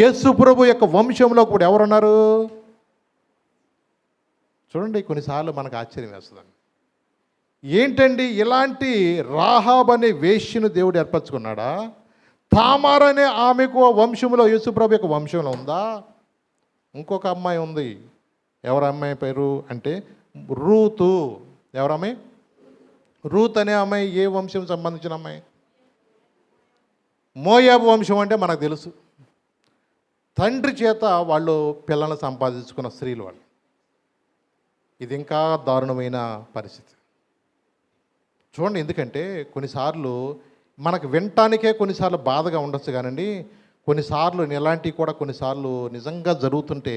యేసు ప్రభు యొక్క వంశంలో కూడా ఎవరున్నారు చూడండి. కొన్నిసార్లు మనకు ఆశ్చర్యం వేస్తుందండి. ఏంటండి ఇలాంటి రాహాబ్ అనే వేశ్యను దేవుడు ఏర్పరచుకున్నాడా? తామార్ అనే ఆమెకు వంశంలో యేసుప్రభు యొక్క వంశంలో ఉందా? ఇంకొక అమ్మాయి ఉంది. ఎవరు అమ్మాయి పేరు అంటే రూతు. ఎవరమ్మాయి? రూత్ అనే అమ్మాయి ఏ వంశం సంబంధించిన అమ్మాయి? మోయాబు వంశం అంటే మనకు తెలుసు. తండ్రి చేత వాళ్ళు పిల్లలను సంపాదించుకున్న స్త్రీలు వాళ్ళు. ఇది ఇంకా దారుణమైన పరిస్థితి చూడండి. ఎందుకంటే కొన్నిసార్లు మనకు వినటానికే కొన్నిసార్లు బాధగా ఉండొచ్చు కానండి, కొన్నిసార్లు ఇలాంటివి కూడా కొన్నిసార్లు నిజంగా జరుగుతుంటే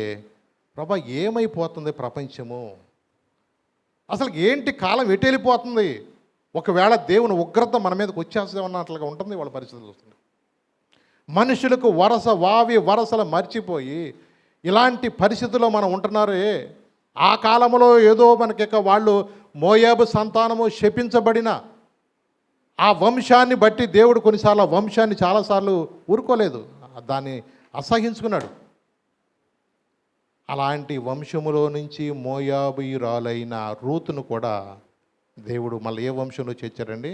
ప్రభా ఏమైపోతుంది ప్రపంచము, అసలు ఏంటి కాలం ఎటు వెళ్ళిపోతుంది, ఒకవేళ దేవుని ఉగ్రత మన మీదకి వచ్చేస్తామన్నట్లుగా ఉంటుంది వాళ్ళ పరిస్థితులు వస్తుంది. మనుషులకు వరస వావి వరసలు మర్చిపోయి ఇలాంటి పరిస్థితుల్లో మనం ఉంటున్నారే. ఆ కాలంలో ఏదో మనకి వాళ్ళు మోయాబు సంతానము శపించబడిన ఆ వంశాన్ని బట్టి దేవుడు కొన్నిసార్లు ఆ వంశాన్ని చాలాసార్లు ఊరుకోలేదు, దాన్ని అసహించుకున్నాడు. అలాంటి వంశములో నుంచి మోయాబీయురాలైన రూతును కూడా దేవుడు మళ్ళీ ఏ వంశంలో చేర్చారండి?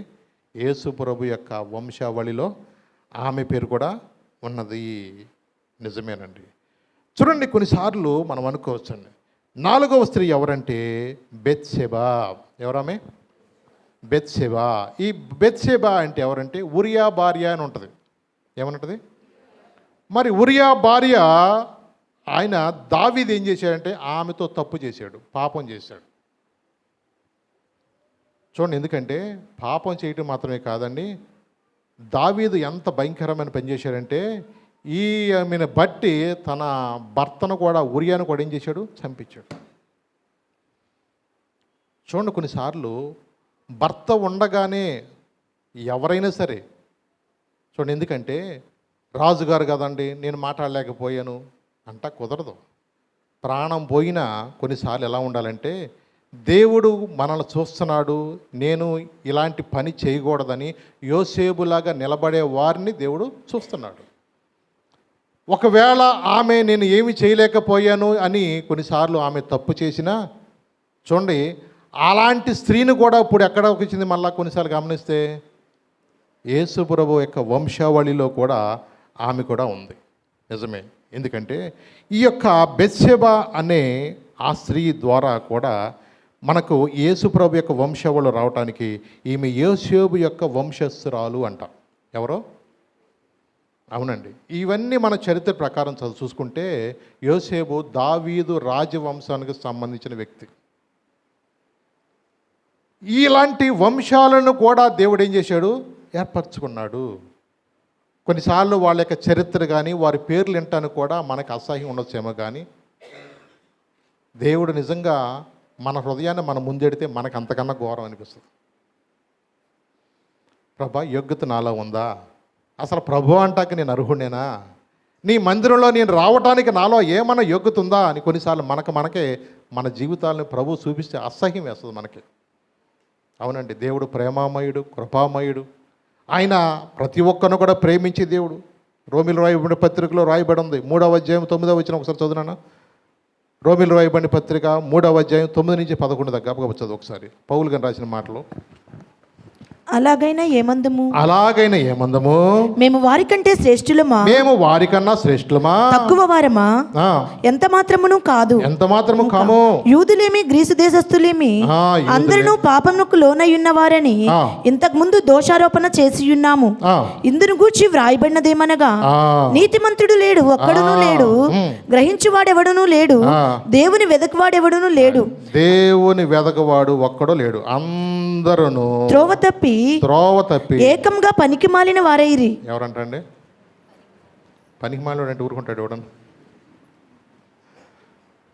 యేసు ప్రభు యొక్క వంశావళిలో ఆమె పేరు కూడా ఉన్నది. నిజమేనండి. చూడండి, కొన్నిసార్లు మనం అనుకోవచ్చండి, 4వ స్త్రీ ఎవరంటే బెత్షెబా. ఎవరామె? బెత్షెబా. ఈ బెత్షెబా అంటే ఎవరంటే ఉరియా భార్య అని ఉంటుంది. ఏమనుంటుంది? మరి ఉరియా భార్య ఆయన దావీదు ఏం చేశాడంటే ఆమెతో తప్పు చేశాడు, పాపం చేశాడు. చూడండి, ఎందుకంటే పాపం చేయటం మాత్రమే కాదండి, దావీదు ఎంత భయంకరమైన పని చేశాడంటే ఈమెను బట్టి తన భర్తను కూడా, ఉరియాను కూడా ఏం చేశాడు, చంపించాడు. చూడండి, కొన్నిసార్లు భర్త ఉండగానే ఎవరైనా సరే చూడండి, ఎందుకంటే రాజుగారు కదండి నేను మాట్లాడలేకపోయాను అంట కుదరదు. ప్రాణం పోయినా కొన్నిసార్లు ఎలా ఉండాలంటే, దేవుడు మనల్ని చూస్తున్నాడు, నేను ఇలాంటి పని చేయకూడదని యోసేపులాగా నిలబడే వారిని దేవుడు చూస్తున్నాడు. ఒకవేళ ఆమె నేను ఏమి చేయలేకపోయాను అని కొన్నిసార్లు ఆమె తప్పు చేసినా చూడండి, అలాంటి స్త్రీని కూడా ఇప్పుడు ఎక్కడ వచ్చింది మళ్ళా కొన్నిసార్లు గమనిస్తే యేసు ప్రభు యొక్క వంశావళిలో కూడా ఆమె కూడా ఉంది. నిజమే, ఎందుకంటే ఈ యొక్క బెత్షెబ అనే ఆ స్త్రీ ద్వారా కూడా మనకు యేసు ప్రభు యొక్క వంశావళి రావటానికి ఈమె యోసేపు యొక్క వంశస్థురాలు అంట. ఎవరో? అవునండి, ఇవన్నీ మన చరిత్ర ప్రకారం చూసుకుంటే యోసేపు దావీదు రాజవంశానికి సంబంధించిన వ్యక్తి. ఇలాంటి వంశాలను కూడా దేవుడు ఏం చేశాడు, ఏర్పరచుకున్నాడు. కొన్నిసార్లు వాళ్ళ యొక్క చరిత్ర కానీ వారి పేర్లు వింటాను కూడా మనకు అసహ్యం ఉండొచ్చేమో, కానీ దేవుడు నిజంగా మన హృదయాన్ని మన ముందెడితే మనకు అంతకన్నా ఘోరం అనిపిస్తుంది. ప్రభా, యోగ్యత నాలో ఉందా? అసలు ప్రభు అంటాక నేను అర్హుడేనా? నీ మందిరంలో నేను రావటానికి నాలో ఏమన్నా యోగ్యత ఉందా అని కొన్నిసార్లు మనకే మన జీవితాలను ప్రభు చూపిస్తే అసహ్యం వేస్తుంది మనకి. అవునండి, దేవుడు ప్రేమామయుడు, కృపామయుడు. ఆయన ప్రతి ఒక్కరిని కూడా ప్రేమించే దేవుడు. రోమిలు రాయబడిన పత్రికలో రాయబడి ఉంది, 3వ అధ్యాయం 9వ వచనం ఒకసారి చదువునా. రోమిలు రాయబడిన పత్రిక 3వ అధ్యాయం 9 నుంచి 11 దాకా చదువు ఒకసారి. పౌలు గారు రాసిన మాటలు. అలాగైనా ఏమందము మేము వారికంటే శ్రేష్ఠులమా? మేము వారికన్నా శ్రేష్ఠులమా? తక్కువ వారమా? ఎంత మాత్రమును కాదు. కాము. యూదులేమి గ్రీసు దేశస్థులేమి అందరూ పాపమునకు లోనై ఉన్నవారని ఇంతకు ముందు దోషారోపణ చేసి ఉన్నాము. ఇందును గూర్చి వ్రాయబడినదేమనగా, నీతిమంతుడు లేడు, ఒక్కడునూ లేడు, గ్రహించువాడెవడునూ లేడు, దేవుని వెదకువాడెవడునూ లేడు. దేవుని వెదకువాడు ఒక్కడూ లేడు, అందరూ త్రోవ తప్పి ఏకంగా పనికి మాలిన వారైరి. ఎవరంటండి పనికి మాలినోడు? అంటే ఊరుకుంటాడు ఎవడన్నా?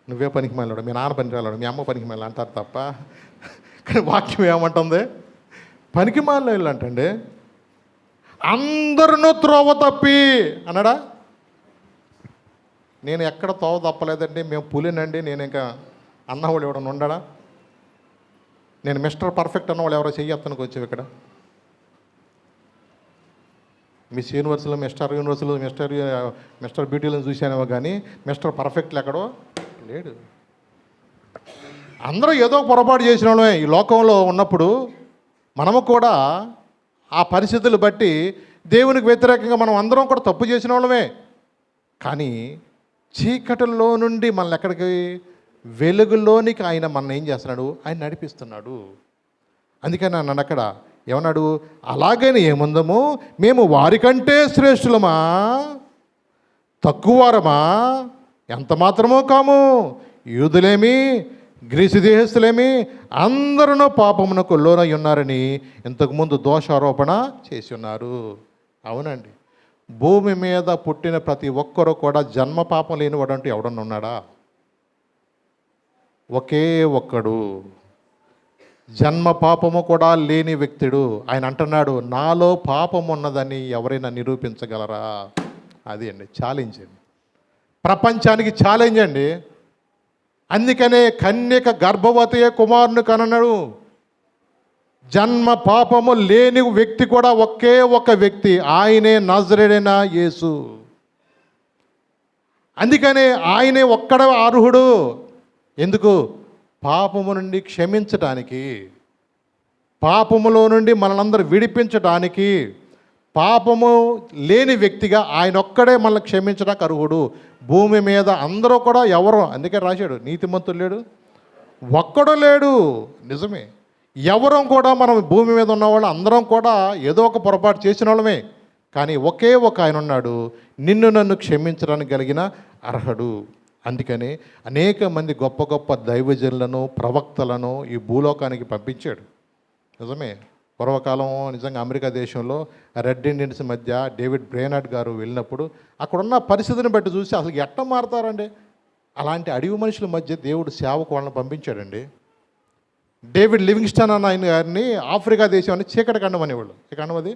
నువ్వే పనికి మాలినోడు, మీ నాన్న పనికి మాలినోడు, మీ అమ్మ పనికి మాలిన అంటారు తప్ప, కానీ వాక్యం ఏమంటుంది? పనికి మాలిన అంటండి. అందరూ త్రోవ తప్పి అన్నాడా? నేను ఎక్కడ తోవ తప్పలేదండి, మేము పులినండి, నేను ఇంకా అన్నవాళ్ళు ఎవడన్నా ఉండడా? నేను మిస్టర్ పర్ఫెక్ట్ అన్నవాళ్ళు ఎవరో చెయ్యత్తనికి వచ్చావు ఇక్కడ. మిస్ యూనివర్సిటీలో, మిస్టర్ బ్యూటీలో చూశానేమో, కానీ మిస్టర్ పర్ఫెక్ట్లు ఎక్కడో లేడు. అందరూ ఏదో పొరపాటు చేసిన వాళ్ళమే ఈ లోకంలో ఉన్నప్పుడు. మనము కూడా ఆ పరిస్థితులు బట్టి దేవునికి వ్యతిరేకంగా మనం అందరం కూడా తప్పు చేసిన వాళ్ళమే. కానీ చీకటిలో నుండి మనల్ని ఎక్కడికి, వెలుగులోనికి ఆయన మన ఏం చేస్తున్నాడు, ఆయన నడిపిస్తున్నాడు. అందుకని నన్ను అక్కడ ఏమన్నాడు, అలాగైనా ఏముందము మేము వారికంటే శ్రేష్ఠులమా? తక్కువవారమా? ఎంత మాత్రమో కాము. యూదులేమి గ్రీసు దేశస్తులేమి అందరూ పాపమునకు లోనై ఉన్నారని ఇంతకుముందు దోషారోపణ చేసి ఉన్నారు. అవునండి, భూమి మీద పుట్టిన ప్రతి ఒక్కరూ కూడా జన్మ పాపం లేనివాడు అంటూ ఎవడన్నా ఉన్నాడా? ఒకే ఒక్కడు, జన్మ పాపము కూడా లేని వ్యక్తుడు. ఆయన అంటున్నాడు, నాలో పాపం ఉన్నదని ఎవరైనా నిరూపించగలరా? అది అండి ఛాలెంజ్ అండి, ప్రపంచానికి ఛాలెంజ్ అండి. అందుకనే కన్యక గర్భవతి కుమారుని కనన్నాడు. జన్మ పాపము లేని వ్యక్తి కూడా ఒకే ఒక వ్యక్తి, ఆయనే నజరేయుడైన యేసు. అందుకనే ఆయనే ఒక్కడే అర్హుడు. ఎందుకు? పాపము నుండి క్షమించటానికి, పాపములో నుండి మనలందరూ విడిపించడానికి. పాపము లేని వ్యక్తిగా ఆయన ఒక్కడే మనల్ని క్షమించడానికి అర్హుడు. భూమి మీద అందరూ కూడా ఎవరు, అందుకే రాశాడు, నీతిమంతుడు లేడు, ఒక్కడు లేడు. నిజమే, ఎవరం కూడా మనం భూమి మీద ఉన్నవాళ్ళు అందరం కూడా ఏదో ఒక పొరపాటు చేసిన వాళ్ళమే. కానీ ఒకే ఒక ఆయన ఉన్నాడు, నిన్ను నన్ను క్షమించడానికి కలిగిన అర్హుడు. అందుకని అనేక మంది గొప్ప గొప్ప దైవజనులను, ప్రవక్తలను ఈ భూలోకానికి పంపించాడు. నిజమే. పూర్వకాలం నిజంగా అమెరికా దేశంలో రెడ్ ఇండియన్స్ మధ్య డేవిడ్ బ్రేనార్డ్ గారు వెళ్ళినప్పుడు అక్కడున్న పరిస్థితిని బట్టి చూసి అసలు ఎట్ట మారుతారండి. అలాంటి అడవి మనుషుల మధ్య దేవుడు సేవకు వాళ్ళని పంపించాడండి. డేవిడ్ లివింగ్స్టన్ అన్న ఆయన గారిని ఆఫ్రికా దేశం అని చీకటి ఖండం అనేవాళ్ళు. ఈ ఖండం అది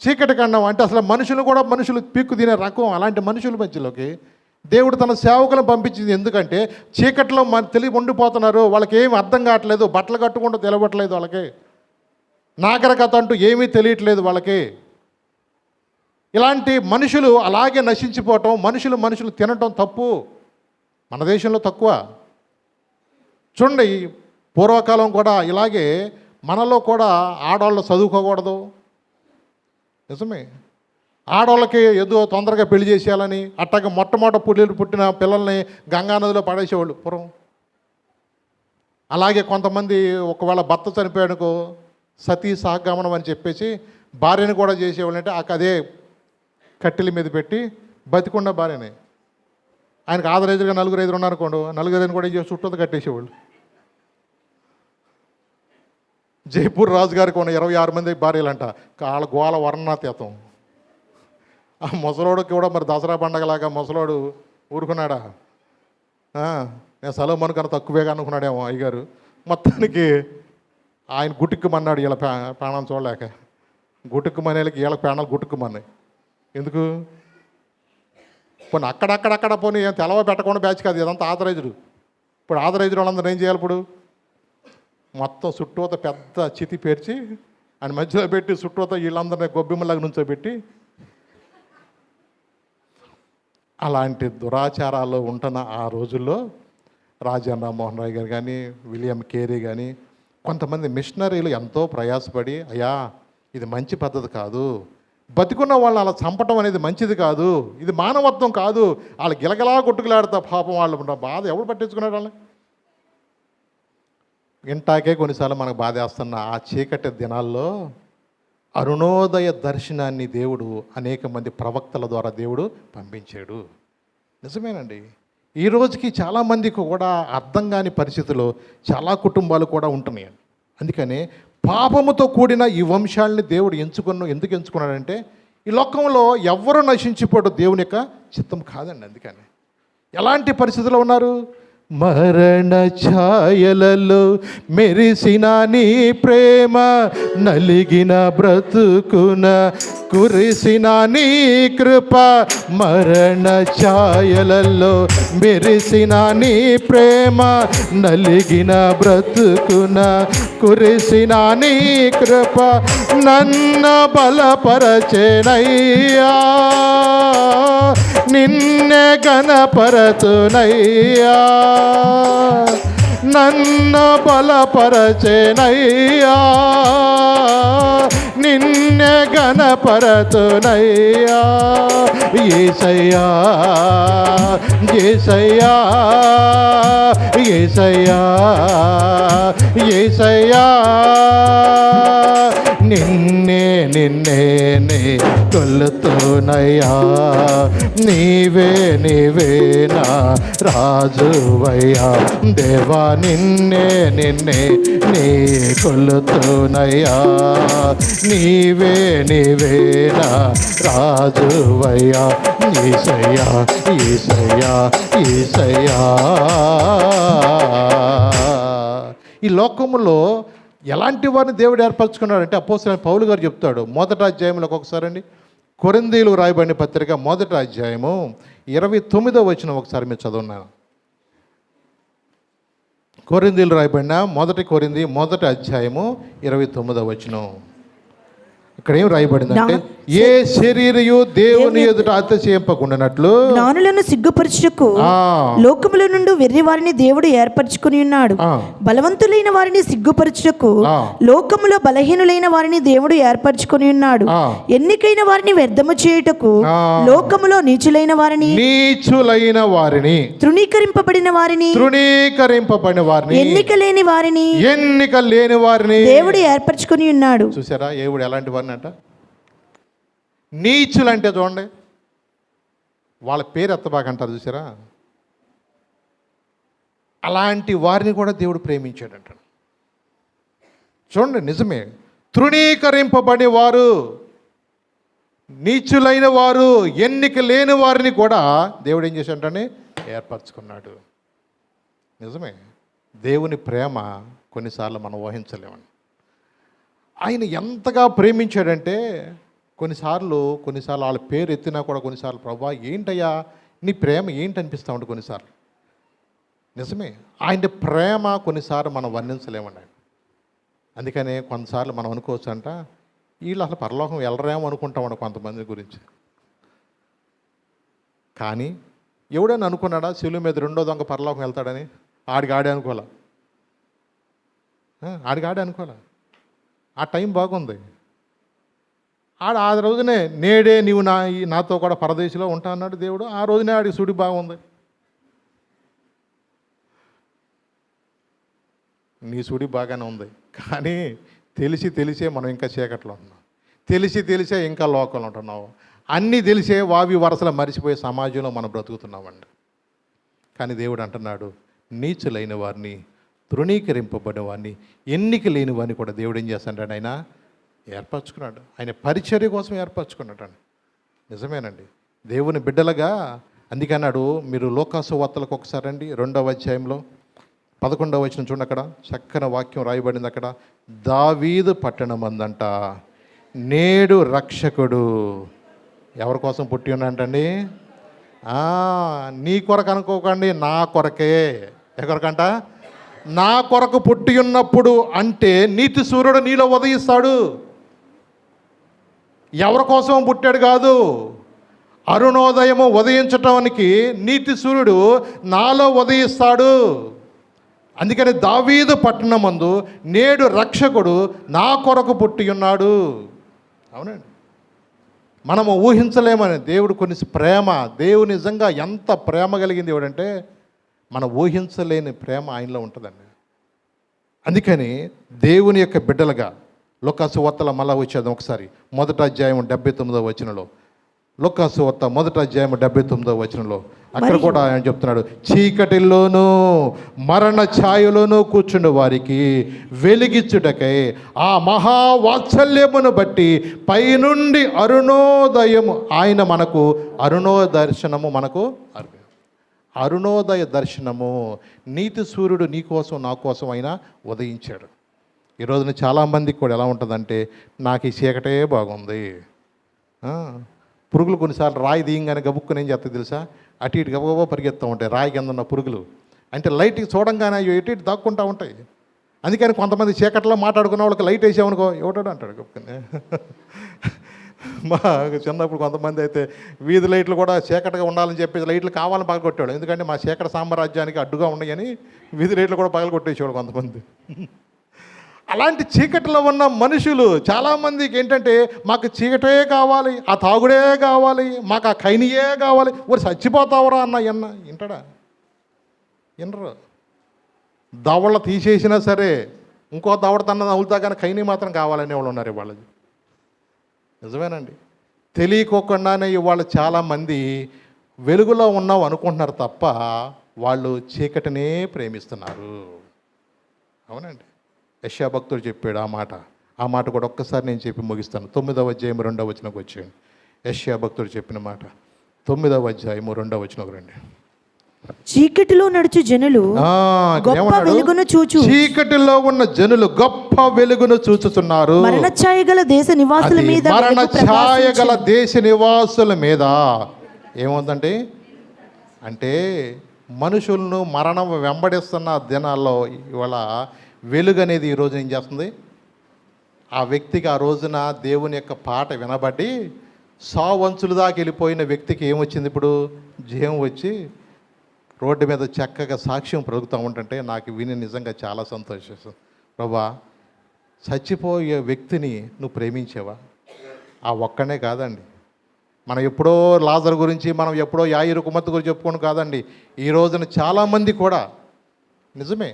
చీకటి ఖండం అంటే అసలు మనుషులు పీక్కు తినే రకం. అలాంటి మనుషుల మధ్యలోకి దేవుడు తన సేవకులను పంపించింది. ఎందుకంటే చీకట్లో తెలివి ఉండిపోతున్నారు, వాళ్ళకి ఏమి అర్థం కావట్లేదు, బట్టలు కట్టుకుంటూ తెలవట్లేదు, వాళ్ళకి నాగరికత అంటూ ఏమీ తెలియట్లేదు వాళ్ళకి. ఇలాంటి మనుషులు అలాగే నశించిపోవటం, మనుషులు తినటం తప్పు. మన దేశంలో తక్కువ. చూడండి, పూర్వకాలం కూడా ఇలాగే మనలో కూడా ఆడవాళ్ళు చదువుకోకూడదు. నిజమే. ఆడవాళ్ళకి ఏదో తొందరగా పెళ్లి చేసేయాలని అట్టాగే మొట్టమొదటి పుట్టిన పిల్లల్ని గంగానదిలో పడేసేవాళ్ళు పూర్వం. అలాగే కొంతమంది ఒకవేళ భర్త చనిపోయాడుకో సతీ సహగమనం అని చెప్పేసి భార్యను కూడా చేసేవాళ్ళు. అంటే అదే కట్టెల మీద పెట్టి బతికున్న భార్యని, ఆయనకు ఆదరేజుగా 4-5 ఉన్నారనుకోండు, 4-5 కూడా చుట్టూ కట్టేసేవాళ్ళు. జైపూర్ రాజు గారికి ఉన్న 26 మంది భార్యలంట. వాళ్ళ గోల వర్ణాతీతం. ఆ ముసలోడికి కూడా మరి దసరా పండగలాగా ముసలోడు ఊరుకున్నాడా? నేను సలోమోను కన్నా తక్కువేగా అనుకున్నాడేమో అయ్యగారు. మొత్తానికి ఆయన గుట్టుక్కుమన్నాడు. వీళ్ళ ప్రాణం చూడలేక గుట్టుక్కుమనేళ్ళకి వీళ్ళ ప్రాణాలు గుట్టుక్కుమన్నాయి. ఎందుకు? పోనీ అక్కడక్కడ పోనీ ఏం తెలవ పెట్టకుండా బ్యాచ్ కాదు, ఇదంతా ఆథరైజ్డ్. ఇప్పుడు ఆథరైజ్డ్ వాళ్ళందరూ ఏం చేయాలి? ఇప్పుడు మొత్తం చుట్టూత పెద్ద చితి పేర్చి ఆయన మధ్యలో పెట్టి చుట్టూత వీళ్ళందరినీ గొబ్బిమ్మలాగా నుంచోబెట్టి అలాంటి దురాచారాలు ఉంటున్న ఆ రోజుల్లో రాజన్ రామ్మోహన్ రాయ్ గారు కానీ, విలియం కేరీ కానీ, కొంతమంది మిషనరీలు ఎంతో ప్రయాసపడి, అయ్యా ఇది మంచి పద్ధతి కాదు, బతికున్న వాళ్ళని అలా చంపటం అనేది మంచిది కాదు, ఇది మానవత్వం కాదు, వాళ్ళు గిలగలా కొట్టుకులాడుతా పాపం వాళ్ళు బాధ ఎవరు పట్టించుకున్నాడు వాళ్ళని? ఇంటాకే కొన్నిసార్లు మనకు బాధేస్తున్న ఆ చీకటి దినాల్లో అరుణోదయ దర్శనాన్ని దేవుడు అనేక మంది ప్రవక్తల ద్వారా దేవుడు పంపించాడు. నిజమేనండి. ఈ రోజుకి చాలామందికి కూడా అర్థం కాని పరిస్థితుల్లో చాలా కుటుంబాలు కూడా ఉంటున్నాయి. అందుకని పాపముతో కూడిన ఈ వంశాలని దేవుడు ఎందుకు ఎంచుకున్నాడంటే ఈ లోకంలో ఎవ్వరూ నశించిపోవడం దేవుని యొక్క చిత్తం కాదండి. అందుకని ఎలాంటి పరిస్థితుల్లో ఉన్నారు? మరణ ఛాయలలో మెరిసిన నీ ప్రేమ, నలిగిన బ్రతుకున కురిసిన నీ కృప. మరణ ఛాయలలో మెరిసిన నీ ప్రేమ, నలిగిన బ్రతుకున కురిసిన నీ కృప. నన్ను బలపరచెనయ్యా, నిన్నే గణపరతునయ్యా, నన్ను బలపరచెనయ్యా, నిన్నే గణపరతునయ్యా. యేసయ్యా యేసయ్యా యేసయ్యా యేసయ్యా, నిన్నే కొలుతునయ్యా. నీవే నా రాజువయ్యా, దేవా నిన్నే నీ కొలుతునయ్యా. నీవే నా రాజువయ్యా, యేసయ్యా యేసయ్యా యేసయ్యా. ఈ లోకములో ఎలాంటి వారిని దేవుడు ఏర్పరచుకున్నాడంటే అపోస్తలుడైన పౌలు గారు చెప్తాడు. 1వ అధ్యాయంలో ఒకసారి అండి, కొరింథీయులకు రాయబడిన పత్రిక 1వ అధ్యాయము 29వ వచనం ఒకసారి మీరు చదువున్నాను. కొరింథీయులకు రాయబడిన 1 కొరింథీ 1వ అధ్యాయము 29వ వచనం. ఇక్కడ ఏం రాయబడిందంటే, ఏ శరీరయు దేవుని ఎదుట అతిశయింపకుండానట్లు జ్ఞానులను సిగ్గుపరచుటకు లోకముల నుండి వెర్రి వారిని దేవుడు ఏర్పరచుకుని ఉన్నాడు. బలవంతులైన వారిని సిగ్గుపరచుటకు లోకములో బలహీనులైన వారిని దేవుడు ఏర్పరచుకుని ఉన్నాడు. ఎన్నికైన వారిని వ్యర్థము చేయుటకు లోకములో నీచులైన వారిని తృణీకరింపబడిన వారిని ఎన్నిక లేని వారిని దేవుడు ఏర్పరచుకుని ఉన్నాడు. చూసారా దేవుడు ఎలాంటి వారిని అంట? నీచులు అంటే చూడండి, వాళ్ళ పేరు ఎత్తబాకంటారు చూసారా, అలాంటి వారిని కూడా దేవుడు ప్రేమించాడంట. చూడండి, నిజమే. తృణీకరింపబడి వారు, నీచులైన వారు, ఎన్నిక లేని వారిని కూడా దేవుడు ఏం చేశాడంటే ఏర్పరచుకున్నాడు. నిజమే. దేవుని ప్రేమ కొన్నిసార్లు మనం ఊహించలేమండి. ఆయన ఎంతగా ప్రేమించాడంటే కొన్నిసార్లు వాళ్ళ పేరు ఎత్తినా కూడా కొన్నిసార్లు ప్రభా ఏంటయ్యా నీ ప్రేమ ఏంటి అనిపిస్తూ ఉంటుంది కొన్నిసార్లు. నిజమే. ఆయన ప్రేమ కొన్నిసార్లు మనం వర్ణించలేమండి. అందుకనే కొన్నిసార్లు మనం అనుకోవచ్చు అంట వీళ్ళు అసలు పరలోకం వెళ్ళరేమో అనుకుంటామండి కొంతమంది గురించి. కానీ ఎవడైనా అనుకున్నాడా శిలువ మీద రెండో దొంగ పరలోకం వెళ్తాడని? ఆడిగాడే అనుకోలే. ఆ టైం బాగుంది. ఆ రోజునే నేడే నీవు నాతో కూడా పరదేశంలో ఉంటా అన్నాడు దేవుడు. ఆ రోజునే ఆడికి సుడి బాగుంది. నీ సుడి బాగానే ఉంది, కానీ తెలిసే మనం ఇంకా చీకట్లో ఉంటున్నాం. తెలిసే ఇంకా లోకంలో ఉంటున్నావు. అన్నీ తెలిసే వావి వరసలు మరిచిపోయే సమాజంలో మనం బ్రతుకుతున్నామండి. కానీ దేవుడు అంటున్నాడు నీచులైన వారిని, తృణీకరింపబడిన వారిని, ఎన్నిక లేని వారిని కూడా దేవుడు ఏం చేస్తాడు? ఆయన ఏర్పరచుకున్నాడు. ఆయన పరిచర్య కోసం ఏర్పరచుకున్నాడు అండి. నిజమేనండి. దేవుని బిడ్డలుగా అందుకన్నాడు. మీరు లోకాసు వార్తలకు ఒకసారి రండి, 2వ అధ్యాయంలో 11వ వచనం చూడండి. అక్కడ చక్కని వాక్యం రాయబడింది. అక్కడ దావీదు పట్టణమందంట నేడు రక్షకుడు ఎవరి కోసం పుట్టి ఉన్నాడండి? నీ కొరకు అనుకోకండి, నా కొరకే. ఎవరికంట? నా కొరకు పుట్టి ఉన్నప్పుడు అంటే నీతి సూర్యుడు నీలో ఉదయిస్తాడు. ఎవరి కోసం పుట్టాడు కాదు, అరుణోదయము ఉదయించటానికి నీతి సూర్యుడు నాలో ఉదయిస్తాడు. అందుకని దావీదు పట్టణమందు నేడు రక్షకుడు నా కొరకు పుట్టి ఉన్నాడు. అవునండి. మనము ఊహించలేమని దేవుడు కొన్ని ప్రేమ, దేవుడు నిజంగా ఎంత ప్రేమ కలిగింది దేవుడు అంటే మనం ఊహించలేని ప్రేమ ఆయనలో ఉంటుందండి. అందుకని దేవుని యొక్క బిడ్డలుగా లోకాసు వార్తలో మళ్ళా వచ్చేద్దాం ఒకసారి. 1వ అధ్యాయం 79వ వచనంలో, లోకాసు వార్త 1వ అధ్యాయం 79వ వచనంలో అక్కడ కూడా ఆయన చెప్తున్నాడు, చీకటిలోనూ మరణ ఛాయలోనూ కూర్చుండే వారికి వెలిగించుటకై ఆ మహావాత్సల్యమును బట్టి పైనుండి అరుణోదయము ఆయన మనకు అరుణోదయ దర్శనము. నీతి సూర్యుడు నీ కోసం నా కోసం అయినా ఉదయించాడు. ఈ రోజున చాలామందికి కూడా ఎలా ఉంటుందంటే నాకు ఈ చీకటే బాగుంది. పురుగులు కొన్నిసార్లు రాయి దీయంగానే గబుక్కుని ఏం చేస్తుంది తెలుసా? అటు ఇటు గబగబా పరిగెత్తూ ఉంటాయి రాయి కింద ఉన్న పురుగులు. అంటే లైట్కి చూడంగానే అవి ఇటు ఇటు దాక్కుంటూ ఉంటాయి. అందుకని కొంతమంది చీకట్లో మాట్లాడుకున్న వాళ్ళకి లైట్ వేసామనుకో ఎవటాడు అంటాడు గబుక్కుని. మా చిన్నప్పుడు కొంతమంది అయితే వీధి లైట్లు కూడా చీకటిగా ఉండాలని చెప్పేసి లైట్లు కావాలని పగలగొట్టాడు. ఎందుకంటే మా చీకటి సామ్రాజ్యానికి అడ్డుగా ఉన్నాయని వీధి లైట్లు కూడా పగలగొట్టేసేవాడు కొంతమంది. అలాంటి చీకటిలో ఉన్న మనుషులు చాలామందికి ఏంటంటే మాకు చీకటే కావాలి, ఆ తాగుడే కావాలి, మాకు ఆ ఖైనియే కావాలి. ఊరు చచ్చిపోతావరా వింటాడా? వినరు. దవళ్ళ తీసేసినా సరే ఇంకో దవడ తన అవుతా కానీ ఖైనీ మాత్రం కావాలనే వాళ్ళు ఉన్నారు ఇవాళ. నిజమేనండి. తెలియకోకుండానే ఇవాళ చాలామంది వెలుగులో ఉన్నావు అనుకుంటున్నారు తప్ప వాళ్ళు చీకటినే ప్రేమిస్తున్నారు. అవునండి. యెషయా భక్తుడు చెప్పాడు ఆ మాట కూడా ఒక్కసారి నేను చెప్పి ముగిస్తాను. 9వ అధ్యాయం 2వ వచనంకి వచ్చేయండి. యెషయా భక్తుడు చెప్పిన మాట 9వ అధ్యాయం 2వ వచనంకి రండి. చీకటిలో నడుచు జనులు గొప్ప వెలుగును చూచు, చీకటిలో ఉన్న జనులు గొప్ప వెలుగును చూచుతున్నారు. మరణ ఛాయగల దేశ నివాసుల మీద ఏముందండి అంటే మనుషులను మరణం వెంబడిస్తున్న దినాల్లో ఇవాళ వెలుగు అనేది ఈ రోజున ఏం చేస్తుంది? ఆ వ్యక్తికి ఆ రోజున దేవుని యొక్క పాట వినబడి సావంచుల దాకా వెళ్ళిపోయిన వ్యక్తికి ఏమొచ్చింది? ఇప్పుడు జీవం వచ్చి రోడ్డు మీద చక్కగా సాక్ష్యం పలుకుతూ ఉంటుంటే నాకు విని నిజంగా చాలా సంతోషిస్తుంది. ప్రభా, చచ్చిపోయే వ్యక్తిని నువ్వు ప్రేమించావా? ఆ ఒక్కనే కాదండి. మనం ఎప్పుడో లాజర్ గురించి, మనం ఎప్పుడో యాయిరు కుమ్మత్తు గురించి చెప్పుకోను కాదండి. ఈ రోజున చాలామంది కూడా నిజమే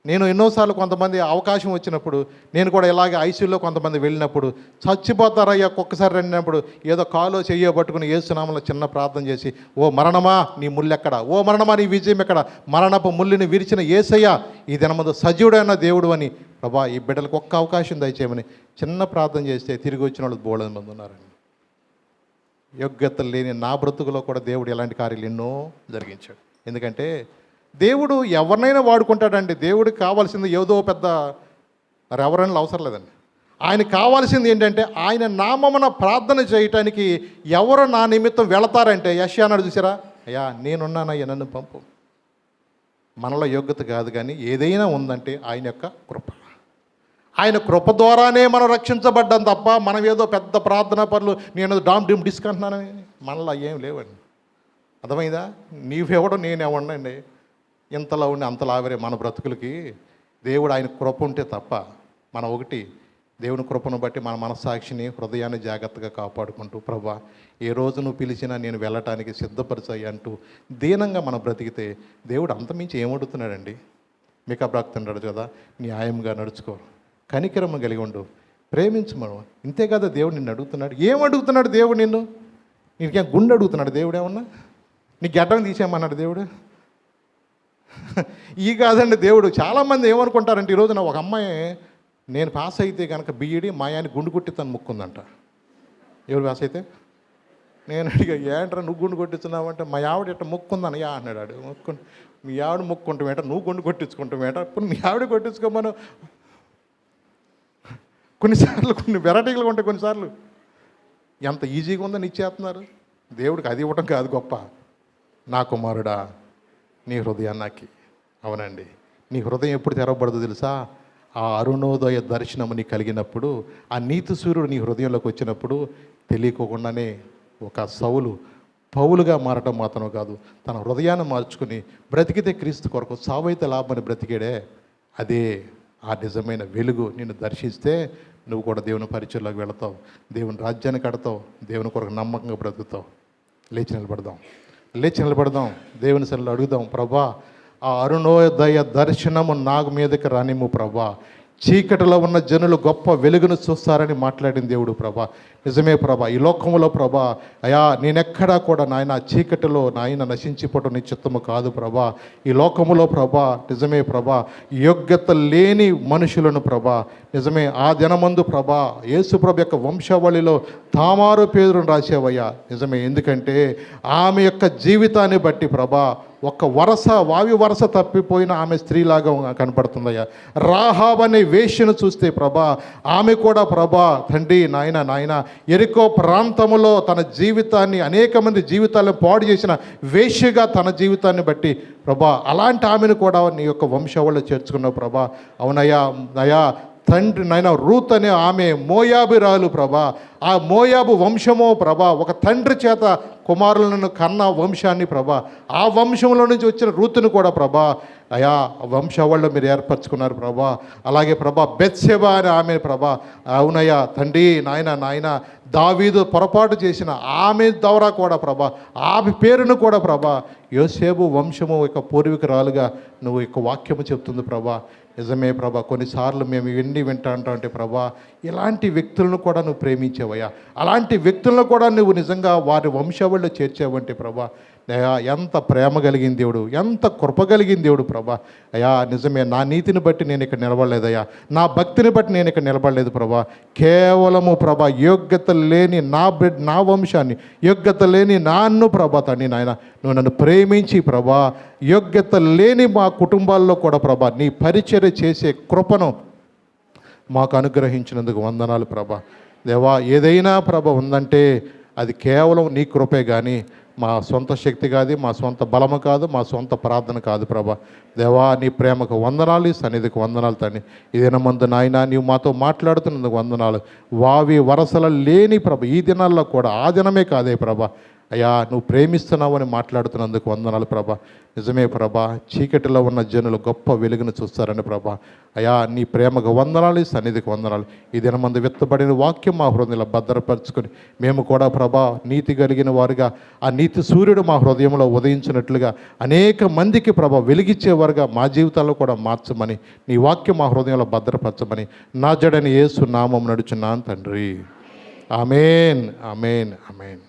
నేను ఎన్నోసార్లు కొంతమంది అవకాశం వచ్చినప్పుడు నేను కూడా ఇలాగే ఐసీయూలో కొంతమంది వెళ్ళినప్పుడు చచ్చిపోతారయ్యా ఒక్కసారి వెళ్ళినప్పుడు ఏదో కాలో చెయ్యో పట్టుకుని యేసునామములో చిన్న ప్రార్థన చేసి, ఓ మరణమా నీ ముల్లెక్కడ, ఓ మరణమా నీ విజయం ఎక్కడ, మరణపు ముల్లుని విరిచిన యేసయ్య ఈ దినమందు సజీవుడైన దేవుడు అని, ప్రభా ఈ బిడ్డలకు ఒక్క అవకాశం దయచేయమని చిన్న ప్రార్థన చేస్తే తిరిగి వచ్చిన వాళ్ళు బోళని మంది ఉన్నారండి. యోగ్యత లేని నా బ్రతుకులో కూడా దేవుడు ఎలాంటి కార్యాలు ఎన్నో జరిగించాడు. ఎందుకంటే దేవుడు ఎవరినైనా వాడుకుంటాడండి. దేవుడికి కావాల్సింది ఏదో పెద్ద రెవరెన్లు అవసరం లేదండి. ఆయనకు కావాల్సింది ఏంటంటే ఆయన నామమున ప్రార్థన చేయటానికి ఎవరు నా నిమిత్తం వెళతారంటే యెషయా అన్నాడు చూసారా, అయ్యా నేనున్నానయ్యా నన్ను పంపు. మనలో యోగ్యత కాదు, కానీ ఏదైనా ఉందంటే ఆయన యొక్క కృప. ఆయన కృప ద్వారానే మనం రక్షించబడ్డాం తప్ప మనం ఏదో పెద్ద ప్రార్థనా పనులు నేను డామ్ డిమ్ డిస్క్ అంటున్నానని మనలో ఏం లేవండి. అర్థమైందా? నీవెవడో నేనెవడండి, ఇంతలో ఉండి అంతలా ఆవిరే మన బ్రతుకులకి. దేవుడు ఆయన కృప ఉంటే తప్ప మనం ఒకటి దేవుని కృపను బట్టి మన మనస్సాక్షిని హృదయాన్ని జాగ్రత్తగా కాపాడుకుంటూ, ప్రభా ఏ రోజు నువ్వు పిలిచినా నేను వెళ్ళటానికి సిద్ధపరిచాయి అంటూ దీనంగా మనం బ్రతికితే దేవుడు అంతమించి ఏమడుగుతున్నాడండి? మీకు అబ్రాక్తున్నాడు కదా, న్యాయంగా నడుచుకో, కనికరము కలిగి ఉండు, ప్రేమించమను. ఇంతే కదా దేవుడు నిన్ను అడుగుతున్నాడు. ఏమడుగుతున్నాడు దేవుడు నిన్ను? నీకేం గుండె అడుగుతున్నాడు దేవుడు? ఏమన్నా నీ గడ్డం తీసేయమన్నాడు దేవుడు? ఈ కాదండి దేవుడు. చాలామంది ఏమనుకుంటారంటే ఈరోజున ఒక అమ్మాయి నేను పాస్ అయితే కనుక బీఈడి మా ఆయన గుండు కొట్టిస్తాను ముక్కుందంట. ఎవరు పాస్ అయితే? నేను అడిగా ఏంట్రా నువ్వు గుండు కొట్టిస్తున్నావంటే మా ఆవిడ ఇట్ట ముక్కుందనయ్యా అన్నాడు. ముక్కు మీ ఆవిడ ముక్కుంటామేట, నువ్వు గుండు కొట్టించుకుంటామేట, ఇప్పుడు మీ ఆవిడ కొట్టించుకోమను. కొన్నిసార్లు కొన్ని వెరైటీలు ఉంటాయి. కొన్నిసార్లు ఎంత ఈజీగా ఉందని ఇచ్చేస్తున్నారు. దేవుడికి అది ఇవ్వటం కాదు గొప్ప. నా కుమారుడా నీ హృదయానికి, అవునండి, నీ హృదయం ఎప్పుడు తెరవబడదో తెలుసా? ఆ అరుణోదయ దర్శనము నీ కలిగినప్పుడు, ఆ నీతి సూర్యుడు నీ హృదయంలోకి వచ్చినప్పుడు తెలియకోకుండానే ఒక సౌలు పౌలుగా మారటం మాత్రం కాదు, తన హృదయాన్ని మార్చుకుని బ్రతికితే క్రీస్తు కొరకు, సావైతే లాభమని బ్రతికేడే. అదే ఆ నిజమైన వెలుగు నిన్ను దర్శిస్తే నువ్వు కూడా దేవుని పరిచయంలోకి వెళతావు, దేవుని రాజ్యాన్ని కడతావు, దేవుని కొరకు నమ్మకంగా బ్రతుకుతావు. లేచి నిలబడదాం, దేవుని సన్నిధిలో అడుగుదాం, ప్రభా ఆ అరుణోదయ దర్శనము నాకు మీదకి రానిమ్ము ప్రభా. చీకటిలో ఉన్న జనులు గొప్ప వెలుగును చూస్తారని మాట్లాడిన దేవుడు ప్రభా. నిజమే ప్రభా, ఈ లోకంలో ప్రభా అయా నేనెక్కడా కూడా నాయన చీకటిలో నాయన నశించిపోవటం నీ చిత్తము కాదు ప్రభా. ఈ లోకములో ప్రభా నిజమే ప్రభా యోగ్యత లేని మనుషులను ప్రభా నిజమే ఆ దినమందు ప్రభా యేసు ప్రభు యొక్క వంశావళిలో తామారు పేరును రాసేవయ్యా. నిజమే, ఎందుకంటే ఆమె యొక్క జీవితాన్ని బట్టి ప్రభా ఒక్క వరస వావి వరస తప్పిపోయిన ఆమె స్త్రీలాగా కనపడుతుందయ్యా. రాహాబ్ అనే వేశ్యను చూస్తే ప్రభా ఆమె కూడా ప్రభా తండ్రి నాయన ఎరికో ప్రాంతములో తన జీవితాన్ని అనేక మంది జీవితాలను పాడు చేసిన వేశ్యగా తన జీవితాన్ని బట్టి ప్రభా అలాంటి ఆమెను కూడా నీ యొక్క వంశావళిలో చేర్చుకున్నావు ప్రభా. అవునయ్యా తండ్రి నాయన రూత్ అనే ఆమె మోయాబురాలు ప్రభా. ఆ మోయాబు వంశమో ప్రభా ఒక తండ్రి చేత కుమారులను కన్న వంశాన్ని ప్రభా ఆ వంశంలో నుంచి వచ్చిన రూతును కూడా ప్రభా అయా వంశావళిలో మీరు ఏర్పరచుకున్నారు ప్రభా. అలాగే ప్రభా బెత్షెబా అని ఆమె ప్రభా అవునయ్యా తండ్రి నాయన దావీదు పొరపాటు చేసిన ఆమె ద్వారా కూడా ప్రభా ఆమె పేరును కూడా ప్రభా యోసేపు వంశము యొక్క పూర్వీకురాలుగా నువ్వు యొక్క వాక్యము చెప్తుంది ప్రభా. నిజమే ప్రభా, కొన్నిసార్లు మేము వింటా అంటే ప్రభా ఇలాంటి వ్యక్తులను కూడా నువ్వు ప్రేమించావయ్యా. అలాంటి వ్యక్తులను కూడా నువ్వు నిజంగా వారి వంశావళిలో చేర్చావంటే ప్రభా అయ్యా ఎంత ప్రేమ కలిగిన దేవుడు, ఎంత కృప కలిగిన దేవుడు ప్రభా. అయ్యా నిజమే, నా నీతిని బట్టి నేను ఇక్కడ నిలబడలేదయ్యా, నా భక్తిని బట్టి నేను ఇక్కడ నిలబడలేదు ప్రభా. కేవలము ప్రభా యోగ్యత లేని నా వంశాన్ని, యోగ్యత లేని నాన్ను ప్రభా తండ్రి నాయన నువ్వు నన్ను ప్రేమించి ప్రభా యోగ్యత లేని మా కుటుంబాల్లో కూడా ప్రభా నీ పరిచర్య చేసే కృపను మాకు అనుగ్రహించినందుకు వందనాలు ప్రభా. దేవా ఏదైనా ప్రభ ఉందంటే అది కేవలం నీ కృపే కానీ మా సొంత శక్తి కాదు, మా సొంత బలము కాదు, మా సొంత ప్రార్థన కాదు ప్రభా. దేవా నీ ప్రేమకు వందనాలు, ఈ సన్నిధికి వందనాలు తండ్రి. ఇదినమందు నాయన నీవు మాతో మాట్లాడుతున్నందుకు వందనాలు. వావి వరసల లేని ప్రభ ఈ దినాల్లో కూడా ఆ దినమే కాదే ప్రభా అయ్యా నువ్వు ప్రేమిస్తున్నావని మాట్లాడుతున్నందుకు వందనాలు ప్రభా. నిజమే ప్రభా, చీకటిలో ఉన్న జనులు గొప్ప వెలుగును చూస్తారని ప్రభా. అయ్యా నీ ప్రేమకు వందనాలు, ఈ సన్నిధికి వందనాలు. ఈ దినమందు విత్తబడిన వాక్యం మా హృదయంలో భద్రపరుచుకొని మేము కూడా ప్రభా నీతి కలిగిన వారుగా, ఆ నీతి సూర్యుడు మా హృదయంలో ఉదయించినట్లుగా అనేక మందికి ప్రభా వెలిగించేవారుగా మా జీవితాల్లో కూడా మార్చమని, నీ వాక్యం మా హృదయంలో భద్రపరచమని నా జడని యేసు నామం నడుచున్నాను తండ్రి. ఆమేన్, ఆమేన్, ఆమేన్.